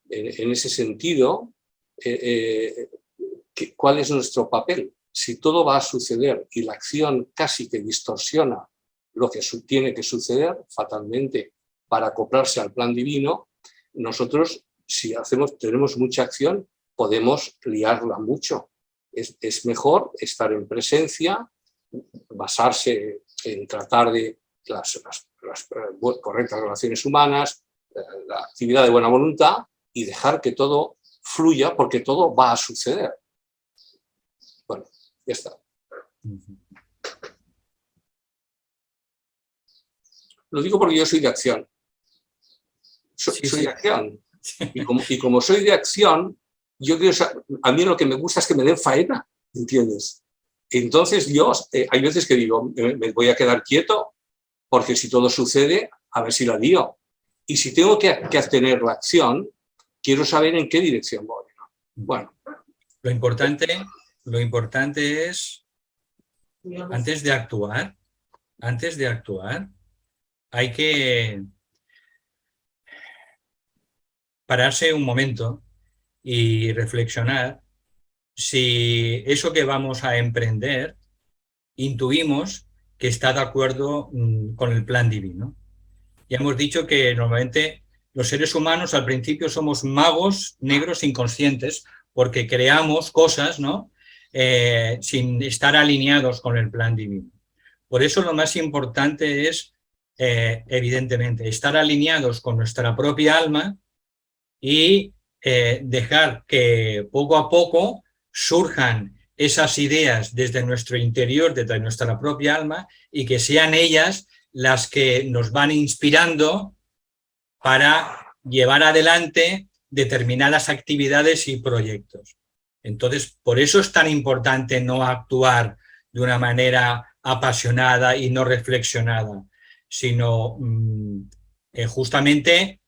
En ese sentido, ¿cuál es nuestro papel? Si todo va a suceder y la acción casi que distorsiona lo que tiene que suceder fatalmente para acoplarse al plan divino, nosotros, si tenemos mucha acción, podemos liarla mucho. Es mejor estar en presencia, basarse en tratar de las correctas relaciones humanas, la actividad de buena voluntad, y dejar que todo fluya, porque todo va a suceder. Bueno, ya está. Lo digo porque yo soy de acción. Soy de acción. Y como soy de acción, yo quiero saber, a mí lo que me gusta es que me den faena, ¿entiendes? Entonces yo, hay veces que digo, me voy a quedar quieto, porque si todo sucede, a ver si la lío. Y si tengo que tener la acción, quiero saber en qué dirección voy, ¿no? Bueno.
Lo importante es, antes de actuar, hay que pararse un momento y reflexionar si eso que vamos a emprender intuimos que está de acuerdo con el plan divino. Ya hemos dicho que normalmente los seres humanos al principio somos magos negros inconscientes porque creamos cosas, ¿no? Sin estar alineados con el plan divino. Por eso lo más importante es, evidentemente, estar alineados con nuestra propia alma y dejar que poco a poco surjan esas ideas desde nuestro interior, desde nuestra propia alma, y que sean ellas las que nos van inspirando para llevar adelante determinadas actividades y proyectos. Entonces, por eso es tan importante no actuar de una manera apasionada y no reflexionada, sino justamente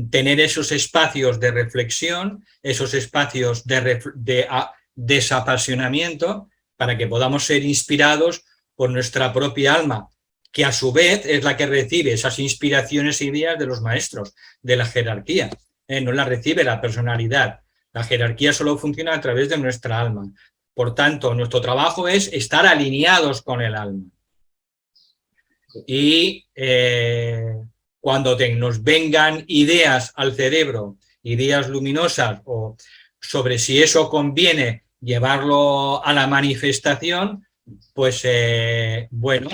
tener esos espacios de reflexión, esos espacios de desapasionamiento, para que podamos ser inspirados por nuestra propia alma, que a su vez es la que recibe esas inspiraciones e ideas de los maestros, de la jerarquía. No las recibe la personalidad. La jerarquía solo funciona a través de nuestra alma. Por tanto, nuestro trabajo es estar alineados con el alma. Y cuando nos vengan ideas al cerebro, ideas luminosas, o sobre si eso conviene llevarlo a la manifestación, pues bueno,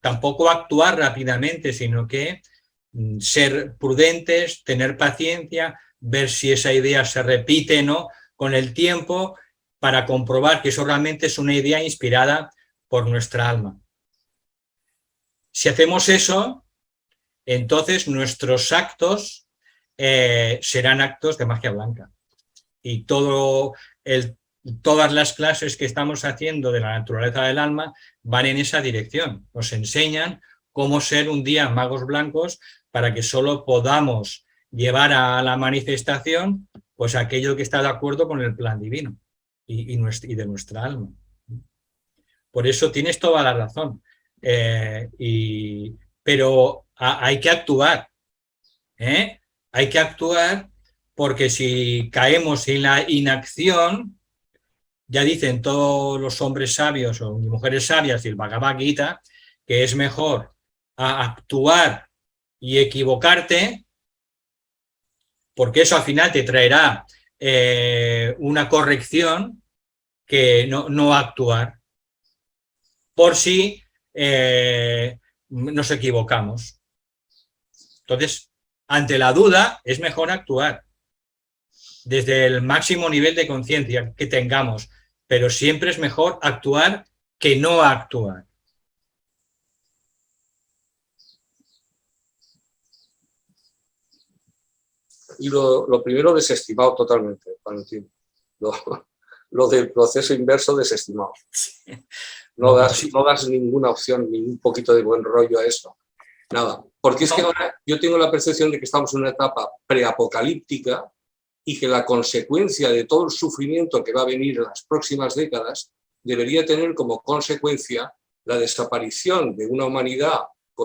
tampoco actuar rápidamente, sino que ser prudentes, tener paciencia, ver si esa idea se repite o no con el tiempo, para comprobar que eso realmente es una idea inspirada por nuestra alma. Si hacemos eso, entonces nuestros actos serán actos de magia blanca. Y todas las clases que estamos haciendo de la naturaleza del alma van en esa dirección. Nos enseñan cómo ser un día magos blancos para que solo podamos llevar a la manifestación pues aquello que está de acuerdo con el plan divino y de nuestra alma. Por eso tienes toda la razón. Pero hay que actuar. Hay que actuar, porque si caemos en la inacción, ya dicen todos los hombres sabios o mujeres sabias y el Bhagavad Gita, que es mejor actuar y equivocarte, porque eso al final te traerá una corrección, que no actuar, por si nos equivocamos. Entonces, ante la duda, es mejor actuar desde el máximo nivel de conciencia que tengamos, pero siempre es mejor actuar que no actuar.
Y lo primero desestimado totalmente, Valentín. Lo del proceso inverso desestimado. No das ninguna opción, ni un poquito de buen rollo a eso. Nada. Porque es que ahora yo tengo la percepción de que estamos en una etapa preapocalíptica y que la consecuencia de todo el sufrimiento que va a venir en las próximas décadas debería tener como consecuencia la desaparición de una humanidad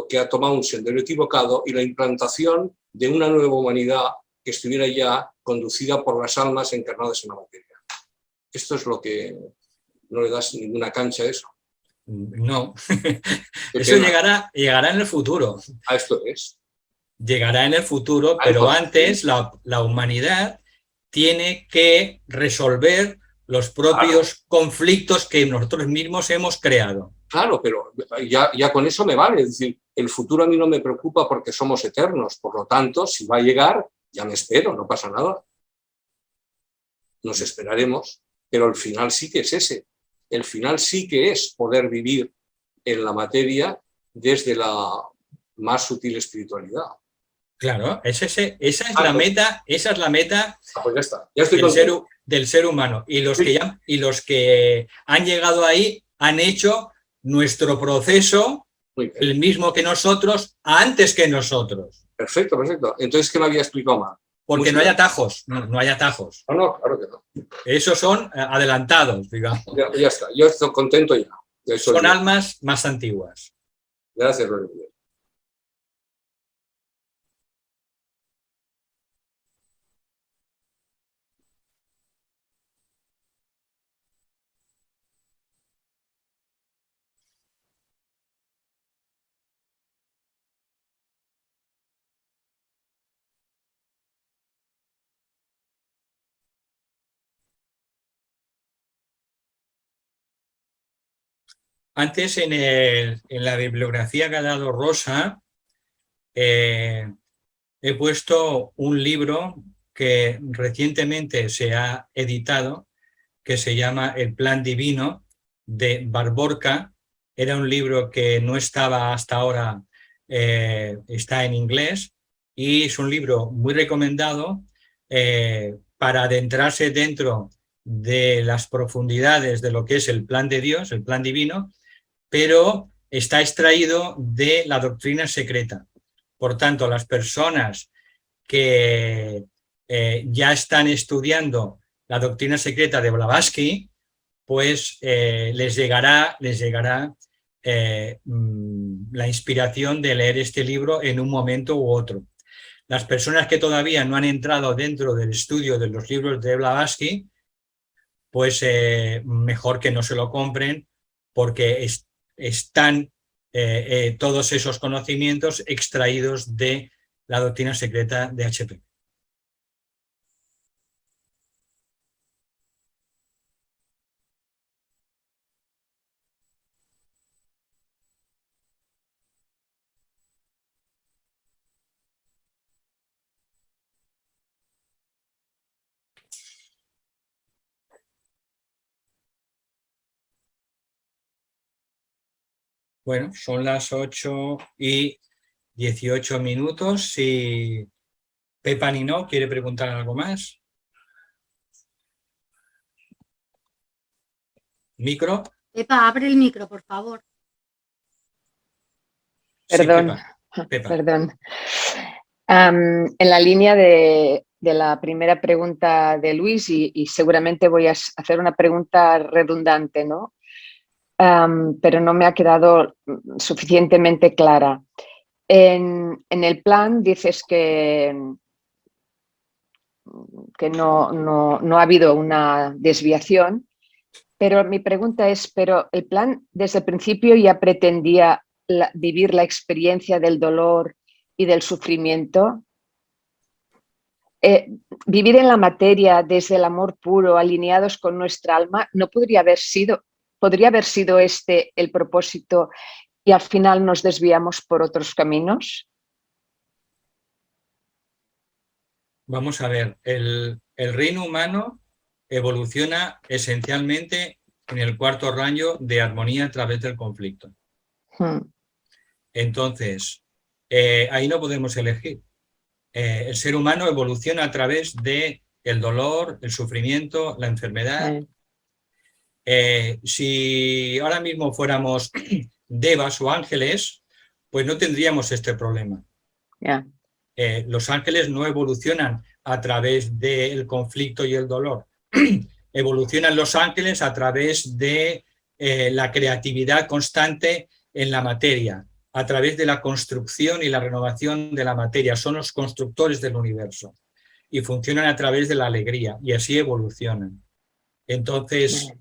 que ha tomado un sendero equivocado y la implantación de una nueva humanidad que estuviera ya conducida por las almas encarnadas en la materia. Esto es lo que no le das ninguna cancha a eso.
No, eso llegará en el futuro.
A esto es.
Llegará en el futuro, pero antes la humanidad tiene que resolver los propios conflictos que nosotros mismos hemos creado.
Claro, pero ya con eso me vale. Es decir, el futuro a mí no me preocupa porque somos eternos. Por lo tanto, si va a llegar, ya me espero, no pasa nada. Nos esperaremos, pero el final sí que es ese. El final sí que es poder vivir en la materia desde la más sutil espiritualidad.
Claro, esa es la meta, pues
ya está. Ya estoy
del ser humano. Y los que han llegado ahí han hecho nuestro proceso, el mismo que nosotros, antes que nosotros.
Perfecto, perfecto. Entonces, ¿qué me había explicado mal?
Porque no hay atajos, no hay atajos.
No, claro que no.
Esos son adelantados, digamos.
Ya está, yo estoy contento ya.
Son almas más antiguas.
Gracias, Rodrigo.
Antes en la bibliografía que ha dado Rosa he puesto un libro que recientemente se ha editado que se llama El Plan Divino de Barborca. Era un libro que no estaba hasta ahora, está en inglés y es un libro muy recomendado para adentrarse dentro de las profundidades de lo que es el plan de Dios, el plan divino, pero está extraído de la doctrina secreta. Por tanto, las personas que ya están estudiando la doctrina secreta de Blavatsky, pues les llegará la inspiración de leer este libro en un momento u otro. Las personas que todavía no han entrado dentro del estudio de los libros de Blavatsky, pues mejor que no se lo compren porque están todos esos conocimientos extraídos de la doctrina secreta de HP. Bueno, son las 8:18. Si Pepa Ninó quiere preguntar algo más. ¿Micro?
Pepa, abre el micro, por favor.
Perdón,
Sí, Pepa.
perdón. En la línea de la primera pregunta de Luis, y seguramente voy a hacer una pregunta redundante, ¿no? Pero no me ha quedado suficientemente clara. En el plan dices que no ha habido una desviación, pero mi pregunta es, ¿pero el plan desde el principio ya pretendía vivir la experiencia del dolor y del sufrimiento? Vivir en la materia desde el amor puro, alineados con nuestra alma, ¿no podría haber sido este el propósito y al final nos desviamos por otros caminos?
Vamos a ver, el reino humano evoluciona esencialmente en el cuarto rayo de armonía a través del conflicto. Entonces, ahí no podemos elegir. El ser humano evoluciona a través del dolor, el sufrimiento, la enfermedad. Si ahora mismo fuéramos devas o ángeles, pues no tendríamos este problema.
Yeah.
Los ángeles no evolucionan a través del conflicto y el dolor. Evolucionan los ángeles a través de la creatividad constante en la materia, a través de la construcción y la renovación de la materia. Son los constructores del universo y funcionan a través de la alegría y así evolucionan. Entonces,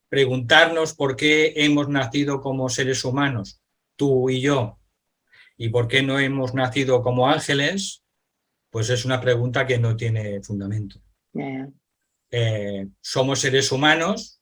preguntarnos por qué hemos nacido como seres humanos, tú y yo, y por qué no hemos nacido como ángeles, pues es una pregunta que no tiene fundamento. Somos seres humanos,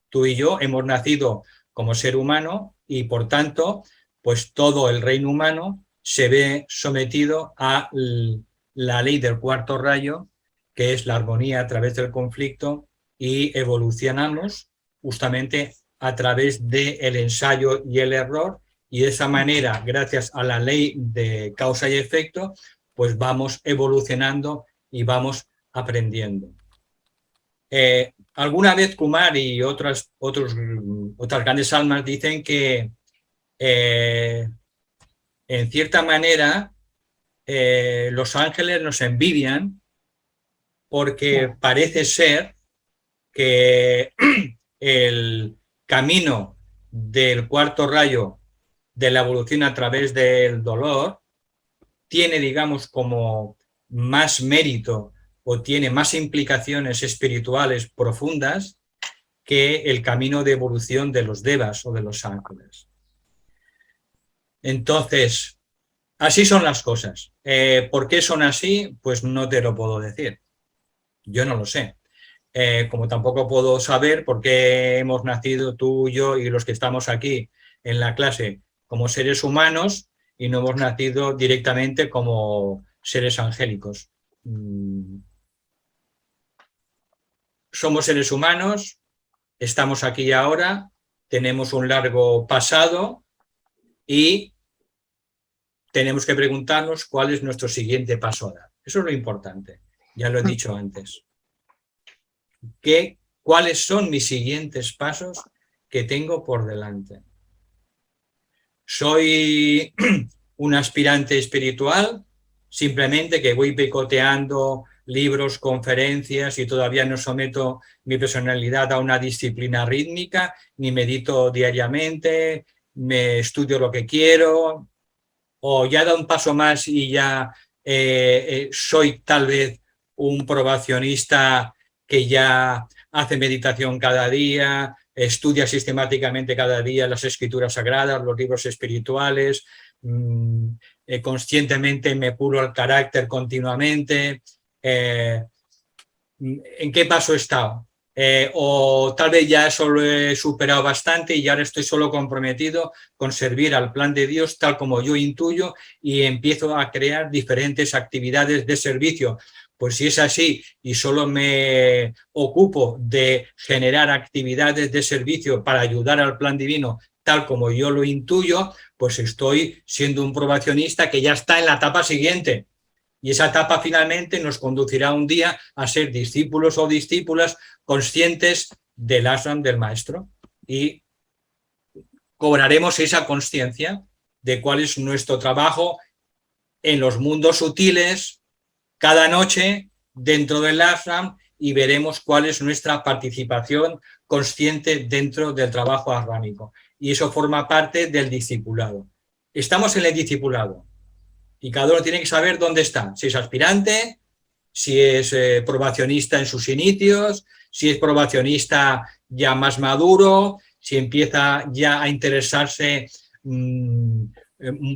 tú y yo hemos nacido como ser humano y por tanto, pues todo el reino humano se ve sometido a la ley del cuarto rayo, que es la armonía a través del conflicto, y evolucionamos justamente a través del ensayo y el error, y de esa manera, gracias a la ley de causa y efecto, pues vamos evolucionando y vamos aprendiendo. Alguna vez Kumar y otras grandes almas dicen que en cierta manera los ángeles nos envidian porque parece ser que el camino del cuarto rayo de la evolución a través del dolor tiene, digamos, como más mérito o tiene más implicaciones espirituales profundas que el camino de evolución de los devas o de los ángeles. Entonces, así son las cosas. ¿Por qué son así? Pues no te lo puedo decir. Yo no lo sé. como tampoco puedo saber por qué hemos nacido tú, yo y los que estamos aquí en la clase como seres humanos y no hemos nacido directamente como seres angélicos. Somos seres humanos, estamos aquí y ahora, tenemos un largo pasado y tenemos que preguntarnos cuál es nuestro siguiente paso a dar. Eso es lo importante, ya lo he dicho antes. ¿Cuáles son mis siguientes pasos que tengo por delante? ¿Soy un aspirante espiritual? Simplemente que voy picoteando libros, conferencias y todavía no someto mi personalidad a una disciplina rítmica, ni medito diariamente, me estudio lo que quiero, o ya da un paso más y ya soy tal vez un probacionista que ya hace meditación cada día, estudia sistemáticamente cada día las escrituras sagradas, los libros espirituales, conscientemente me pulo el carácter continuamente. ¿En qué paso he estado? O tal vez ya eso lo he superado bastante y ahora estoy solo comprometido con servir al plan de Dios tal como yo intuyo y empiezo a crear diferentes actividades de servicio. Pues si es así y solo me ocupo de generar actividades de servicio para ayudar al plan divino tal como yo lo intuyo, pues estoy siendo un probacionista que ya está en la etapa siguiente. Y esa etapa finalmente nos conducirá un día a ser discípulos o discípulas conscientes del ashram del maestro y cobraremos esa conciencia de cuál es nuestro trabajo en los mundos sutiles cada noche dentro del ashram y veremos cuál es nuestra participación consciente dentro del trabajo ashrámico. Y eso forma parte del discipulado. Estamos en el discipulado. Y cada uno tiene que saber dónde está, si es aspirante, si es probacionista en sus inicios, si es probacionista ya más maduro, si empieza ya a interesarse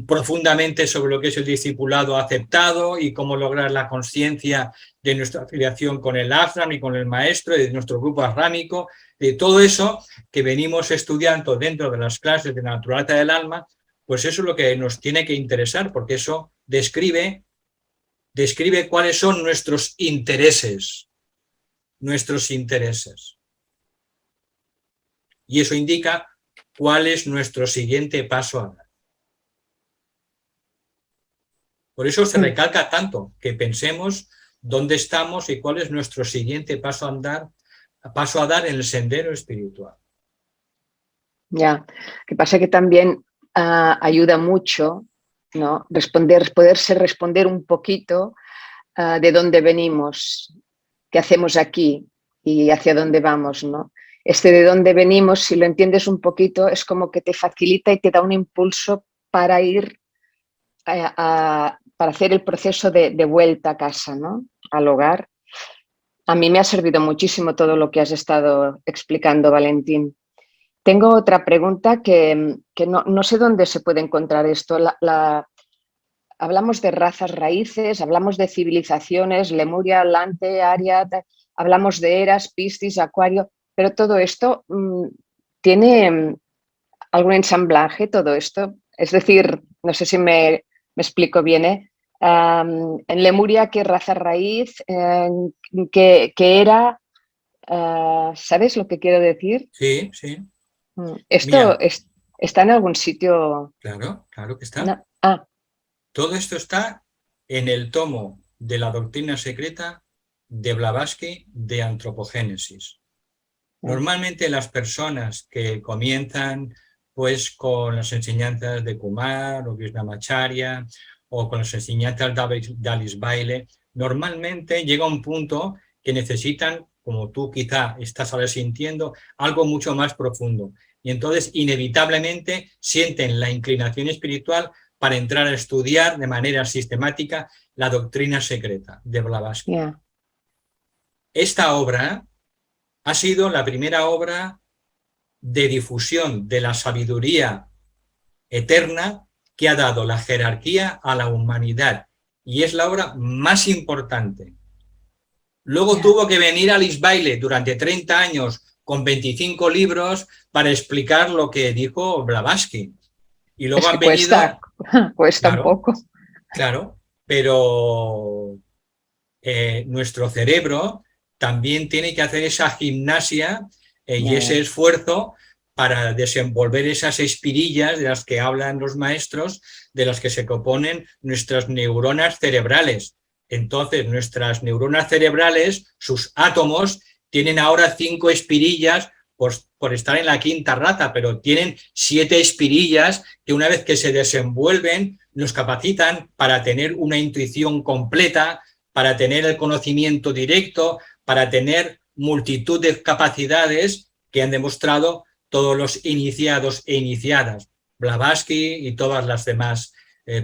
profundamente sobre lo que es el discipulado aceptado y cómo lograr la conciencia de nuestra afiliación con el ashram y con el maestro y de nuestro grupo ashrámico, de todo eso que venimos estudiando dentro de las clases de la naturaleza del alma. Pues eso es lo que nos tiene que interesar, porque eso describe cuáles son nuestros intereses. Y eso indica cuál es nuestro siguiente paso a dar. Por eso se recalca tanto que pensemos dónde estamos y cuál es nuestro siguiente paso a dar en el sendero espiritual.
Ya, que pasa que también ayuda mucho, ¿no? Poderse responder un poquito de dónde venimos, qué hacemos aquí y hacia dónde vamos, ¿no? De dónde venimos, si lo entiendes un poquito, es como que te facilita y te da un impulso para ir para hacer el proceso de vuelta a casa, ¿no? Al hogar. A mí me ha servido muchísimo todo lo que has estado explicando, Valentín. Tengo otra pregunta que no sé dónde se puede encontrar esto. Hablamos de razas raíces, hablamos de civilizaciones, Lemuria, Lante, Aria, hablamos de Eras, Piscis, Acuario, pero todo esto tiene algún ensamblaje, todo esto. Es decir, no sé si me explico bien, en Lemuria, ¿qué raza raíz? ¿Qué era? ¿Sabes lo que quiero decir?
Sí, sí.
¿Esto está en algún sitio?
Claro, claro que está.
No.
Todo esto está en el tomo de la doctrina secreta de Blavatsky de Antropogénesis. Normalmente las personas que comienzan pues con las enseñanzas de Kumar o Krishnamacharya o con las enseñanzas de Alice Bailey, normalmente llega un punto que necesitan, como tú quizá estás ahora sintiendo, algo mucho más profundo. Y entonces inevitablemente sienten la inclinación espiritual para entrar a estudiar de manera sistemática la doctrina secreta de Blavatsky.
Yeah.
Esta obra ha sido la primera obra de difusión de la sabiduría eterna que ha dado la jerarquía a la humanidad y es la obra más importante Luego tuvo que venir Alice Bailey durante 30 años con 25 libros para explicar lo que dijo Blavatsky. Y luego
es que
han venido...
cuesta
claro,
un poco.
Claro, pero nuestro cerebro también tiene que hacer esa gimnasia y ese esfuerzo para desenvolver esas espirillas de las que hablan los maestros, de las que se componen nuestras neuronas cerebrales. Entonces, nuestras neuronas cerebrales, sus átomos, tienen ahora 5 espirillas por estar en la quinta rata, pero tienen 7 espirillas que una vez que se desenvuelven nos capacitan para tener una intuición completa, para tener el conocimiento directo, para tener multitud de capacidades que han demostrado todos los iniciados e iniciadas, Blavatsky y todas las demás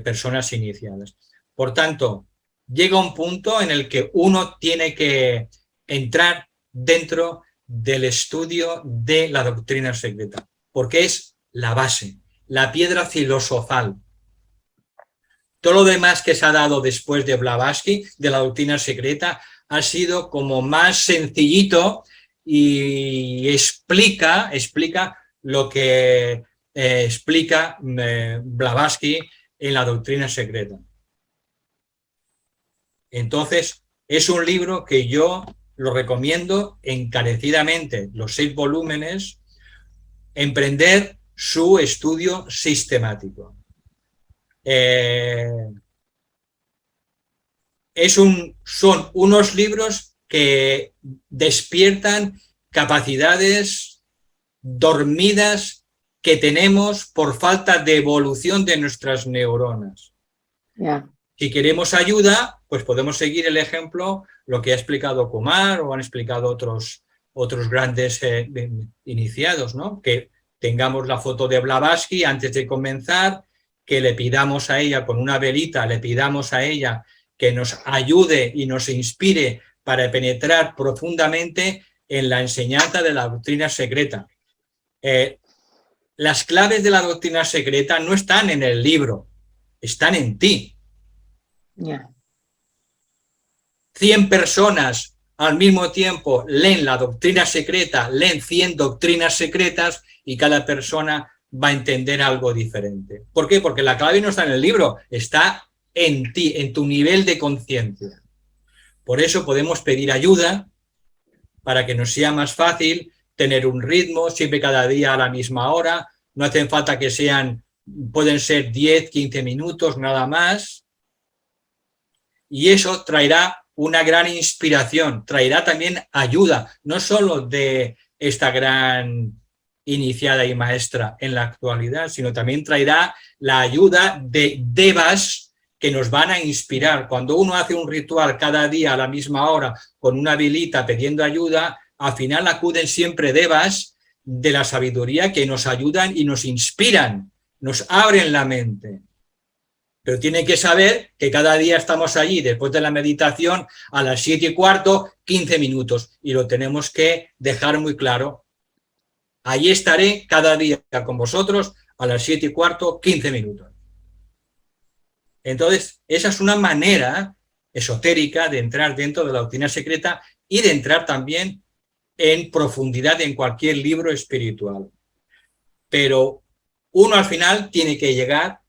personas iniciadas. Por tanto, llega un punto en el que uno tiene que entrar dentro del estudio de la doctrina secreta, porque es la base, la piedra filosofal. Todo lo demás que se ha dado después de Blavatsky, de la doctrina secreta, ha sido como más sencillito y explica lo que explica Blavatsky en la doctrina secreta. Entonces, es un libro que yo lo recomiendo encarecidamente, los 6 volúmenes, emprender su estudio sistemático. Son unos libros que despiertan capacidades dormidas que tenemos por falta de evolución de nuestras neuronas. Si queremos ayuda, pues podemos seguir el ejemplo, lo que ha explicado Kumar o han explicado otros grandes iniciados, ¿no? Que tengamos la foto de Blavatsky antes de comenzar, que le pidamos a ella con una velita, le pidamos a ella que nos ayude y nos inspire para penetrar profundamente en la enseñanza de la doctrina secreta. Las claves de la doctrina secreta no están en el libro, están en ti. 100 personas al mismo tiempo leen la doctrina secreta, leen 100 doctrinas secretas y cada persona va a entender algo diferente. ¿Por qué? Porque la clave no está en el libro, está en ti, en tu nivel de conciencia. Por eso podemos pedir ayuda para que nos sea más fácil tener un ritmo, siempre cada día a la misma hora. No hacen falta que pueden ser 10, 15 minutos, nada más. Y eso traerá una gran inspiración, traerá también ayuda, no solo de esta gran iniciada y maestra en la actualidad, sino también traerá la ayuda de devas que nos van a inspirar. Cuando uno hace un ritual cada día a la misma hora con una velita pidiendo ayuda, al final acuden siempre devas de la sabiduría que nos ayudan y nos inspiran, nos abren la mente. Pero tiene que saber que cada día estamos allí después de la meditación a las 7:15, 15 minutos, y lo tenemos que dejar muy claro. Allí estaré cada día con vosotros a las 7:15, 15 minutos. Entonces, esa es una manera esotérica de entrar dentro de la doctrina secreta y de entrar también en profundidad en cualquier libro espiritual. Pero uno al final tiene que llegar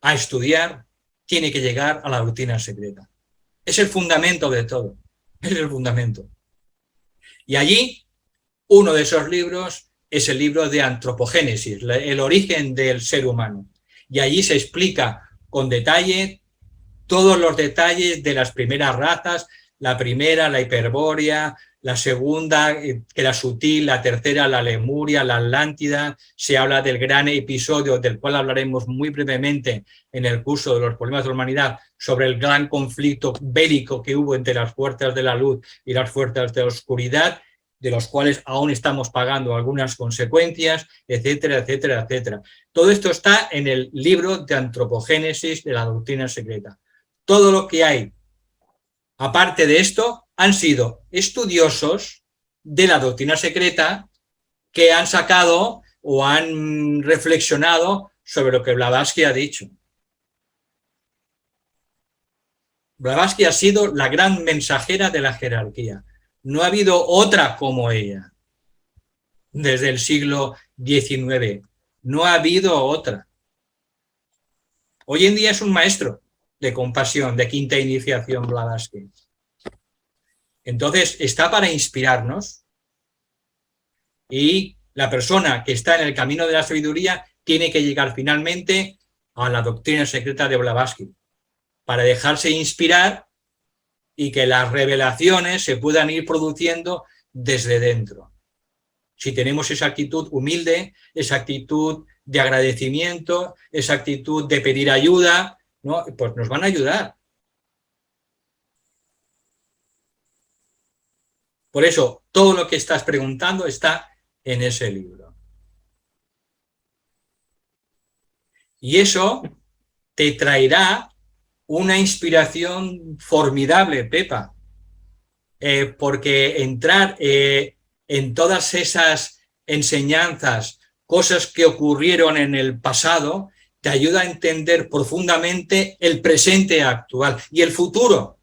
a estudiar, tiene que llegar a la doctrina secreta. Es el fundamento de todo, es el fundamento. Y allí, uno de esos libros es el libro de Antropogénesis, el origen del ser humano. Y allí se explica con detalle todos los detalles de las primeras razas, la primera, la Hiperbórea, la segunda, que era sutil, la tercera, la Lemuria, la Atlántida. Se habla del gran episodio, del cual hablaremos muy brevemente en el curso de los problemas de la humanidad, sobre el gran conflicto bélico que hubo entre las fuerzas de la luz y las fuerzas de la oscuridad, de los cuales aún estamos pagando algunas consecuencias, etcétera, etcétera, etcétera. Todo esto está en el libro de Antropogénesis de la doctrina secreta. Todo lo que hay, aparte de esto, han sido estudiosos de la doctrina secreta que han sacado o han reflexionado sobre lo que Blavatsky ha dicho. Blavatsky ha sido la gran mensajera de la jerarquía. No ha habido otra como ella desde el siglo XIX. No ha habido otra. Hoy en día es un maestro de compasión, de quinta iniciación Blavatsky. Entonces está para inspirarnos, y la persona que está en el camino de la sabiduría tiene que llegar finalmente a la doctrina secreta de Blavatsky para dejarse inspirar y que las revelaciones se puedan ir produciendo desde dentro. Si tenemos esa actitud humilde, esa actitud de agradecimiento, esa actitud de pedir ayuda, ¿no? Pues nos van a ayudar. Por eso, todo lo que estás preguntando está en ese libro. Y eso te traerá una inspiración formidable, Pepa, porque entrar en todas esas enseñanzas, cosas que ocurrieron en el pasado, te ayuda a entender profundamente el presente actual y el futuro.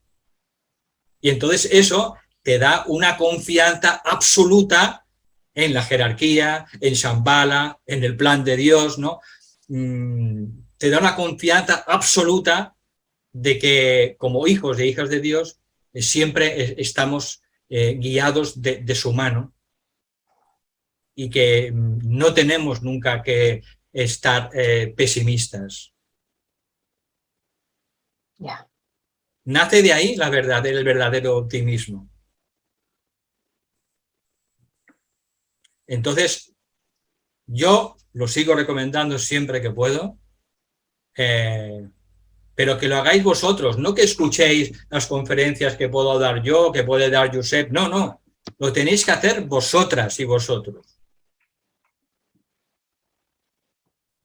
Y entonces eso te da una confianza absoluta en la jerarquía, en Shambhala, en el plan de Dios, ¿no? Te da una confianza absoluta de que como hijos e hijas de Dios siempre estamos guiados de su mano y que no tenemos nunca que estar pesimistas.
Yeah.
Nace de ahí el verdadero optimismo. Entonces, yo lo sigo recomendando siempre que puedo, pero que lo hagáis vosotros, no que escuchéis las conferencias que puedo dar yo, que puede dar Josep, no, lo tenéis que hacer vosotras y vosotros.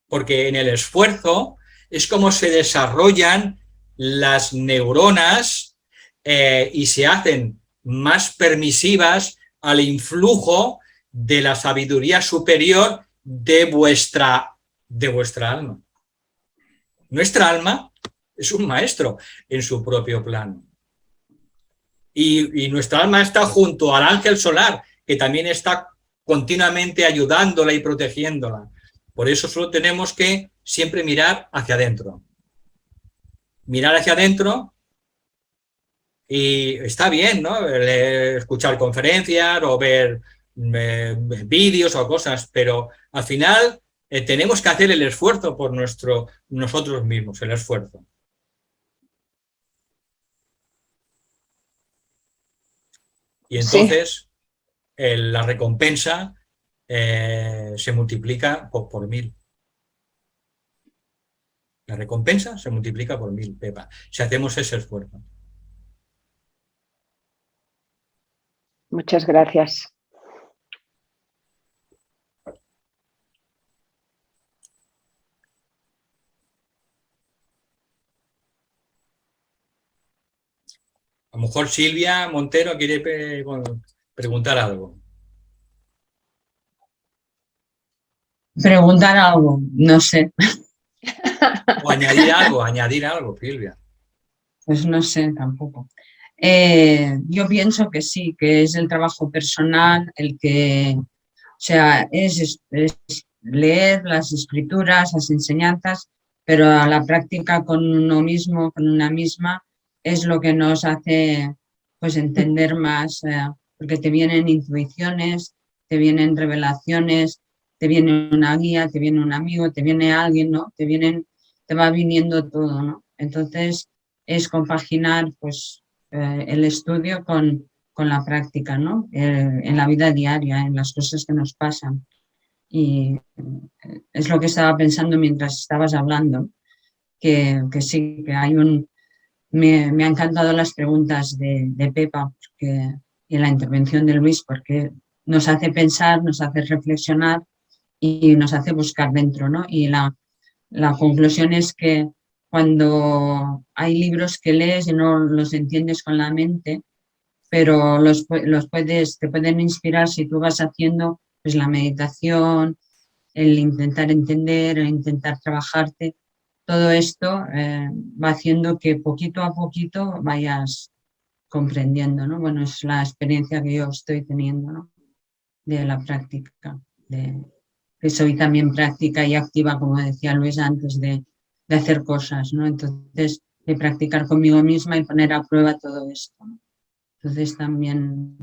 Porque en el esfuerzo es como se desarrollan las neuronas y se hacen más permisivas al influjo de la sabiduría superior de vuestra alma. Nuestra alma es un maestro en su propio plano. Y nuestra alma está junto al ángel solar, que también está continuamente ayudándola y protegiéndola. Por eso solo tenemos que siempre mirar hacia adentro. Mirar hacia adentro, y está bien, ¿no? Escuchar conferencias o ver vídeos o cosas, pero al final tenemos que hacer el esfuerzo por nosotros mismos, el esfuerzo. Y entonces la recompensa se multiplica por 1000. La recompensa se multiplica por 1000, Pepa, si hacemos ese esfuerzo.
Muchas gracias.
A lo mejor Silvia Montero quiere preguntar algo.
Preguntar algo, no sé.
O añadir algo, Silvia.
Pues no sé tampoco. Yo pienso que sí, que es el trabajo personal el que, o sea, es leer las escrituras, las enseñanzas, pero a la práctica con uno mismo, con una misma, es lo que nos hace pues entender más, porque te vienen intuiciones, te vienen revelaciones, te viene una guía, te viene un amigo, te viene alguien, ¿no? Te va viniendo todo, ¿no? Entonces es compaginar pues el estudio con la práctica, ¿no? En la vida diaria, en las cosas que nos pasan. Y es lo que estaba pensando mientras estabas hablando, que sí, que hay me han encantado las preguntas de Pepa y la intervención de Luis, porque nos hace pensar, nos hace reflexionar y nos hace buscar dentro, ¿no? Y la conclusión es que cuando hay libros que lees y no los entiendes con la mente, pero te pueden inspirar si tú vas haciendo pues la meditación, el intentar entender, el intentar trabajarte, todo esto va haciendo que poquito a poquito vayas comprendiendo, ¿no? Bueno, es la experiencia que yo estoy teniendo, ¿no? De la práctica, que soy también práctica y activa, como decía Luis antes, de hacer cosas, ¿no? Entonces, de practicar conmigo misma y poner a prueba todo esto, ¿no? Entonces también,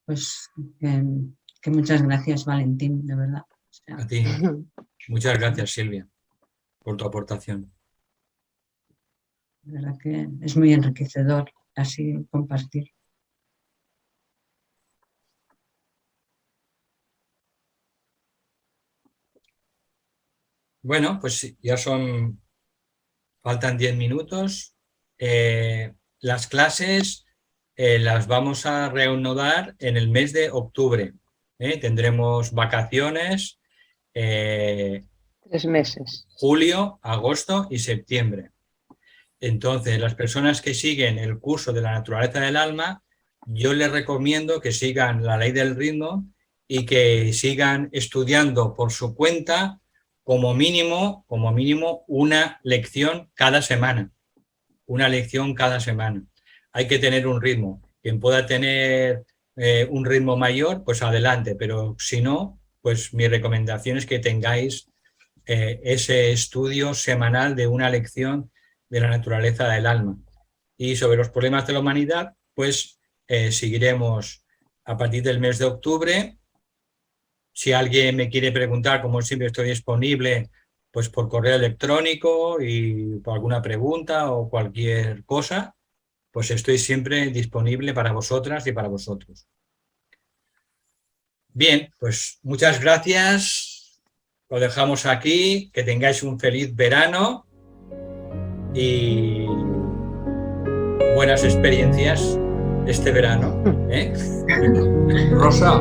pues, que muchas gracias, Valentín, de verdad. O sea,
A ti. Muchas gracias, Silvia, por tu aportación.
de verdad que es muy enriquecedor así compartir.
Bueno, pues ya faltan 10 minutos. Las clases las vamos a reanudar en el mes de octubre. Tendremos vacaciones
3 meses.
julio, agosto y septiembre. Entonces, las personas que siguen el curso de la naturaleza del alma, yo les recomiendo que sigan la ley del ritmo y que sigan estudiando por su cuenta como mínimo una lección cada semana. Una lección cada semana. Hay que tener un ritmo. Quien pueda tener un ritmo mayor, pues adelante, pero si no, pues mi recomendación es que tengáis ese estudio semanal de una lección de la naturaleza del alma. Y sobre los problemas de la humanidad, pues seguiremos a partir del mes de octubre. Si alguien me quiere preguntar, como siempre estoy disponible, pues por correo electrónico y por alguna pregunta o cualquier cosa, pues estoy siempre disponible para vosotras y para vosotros. Bien, pues muchas gracias. Lo dejamos aquí. Que tengáis un feliz verano y buenas experiencias este verano.
Rosa.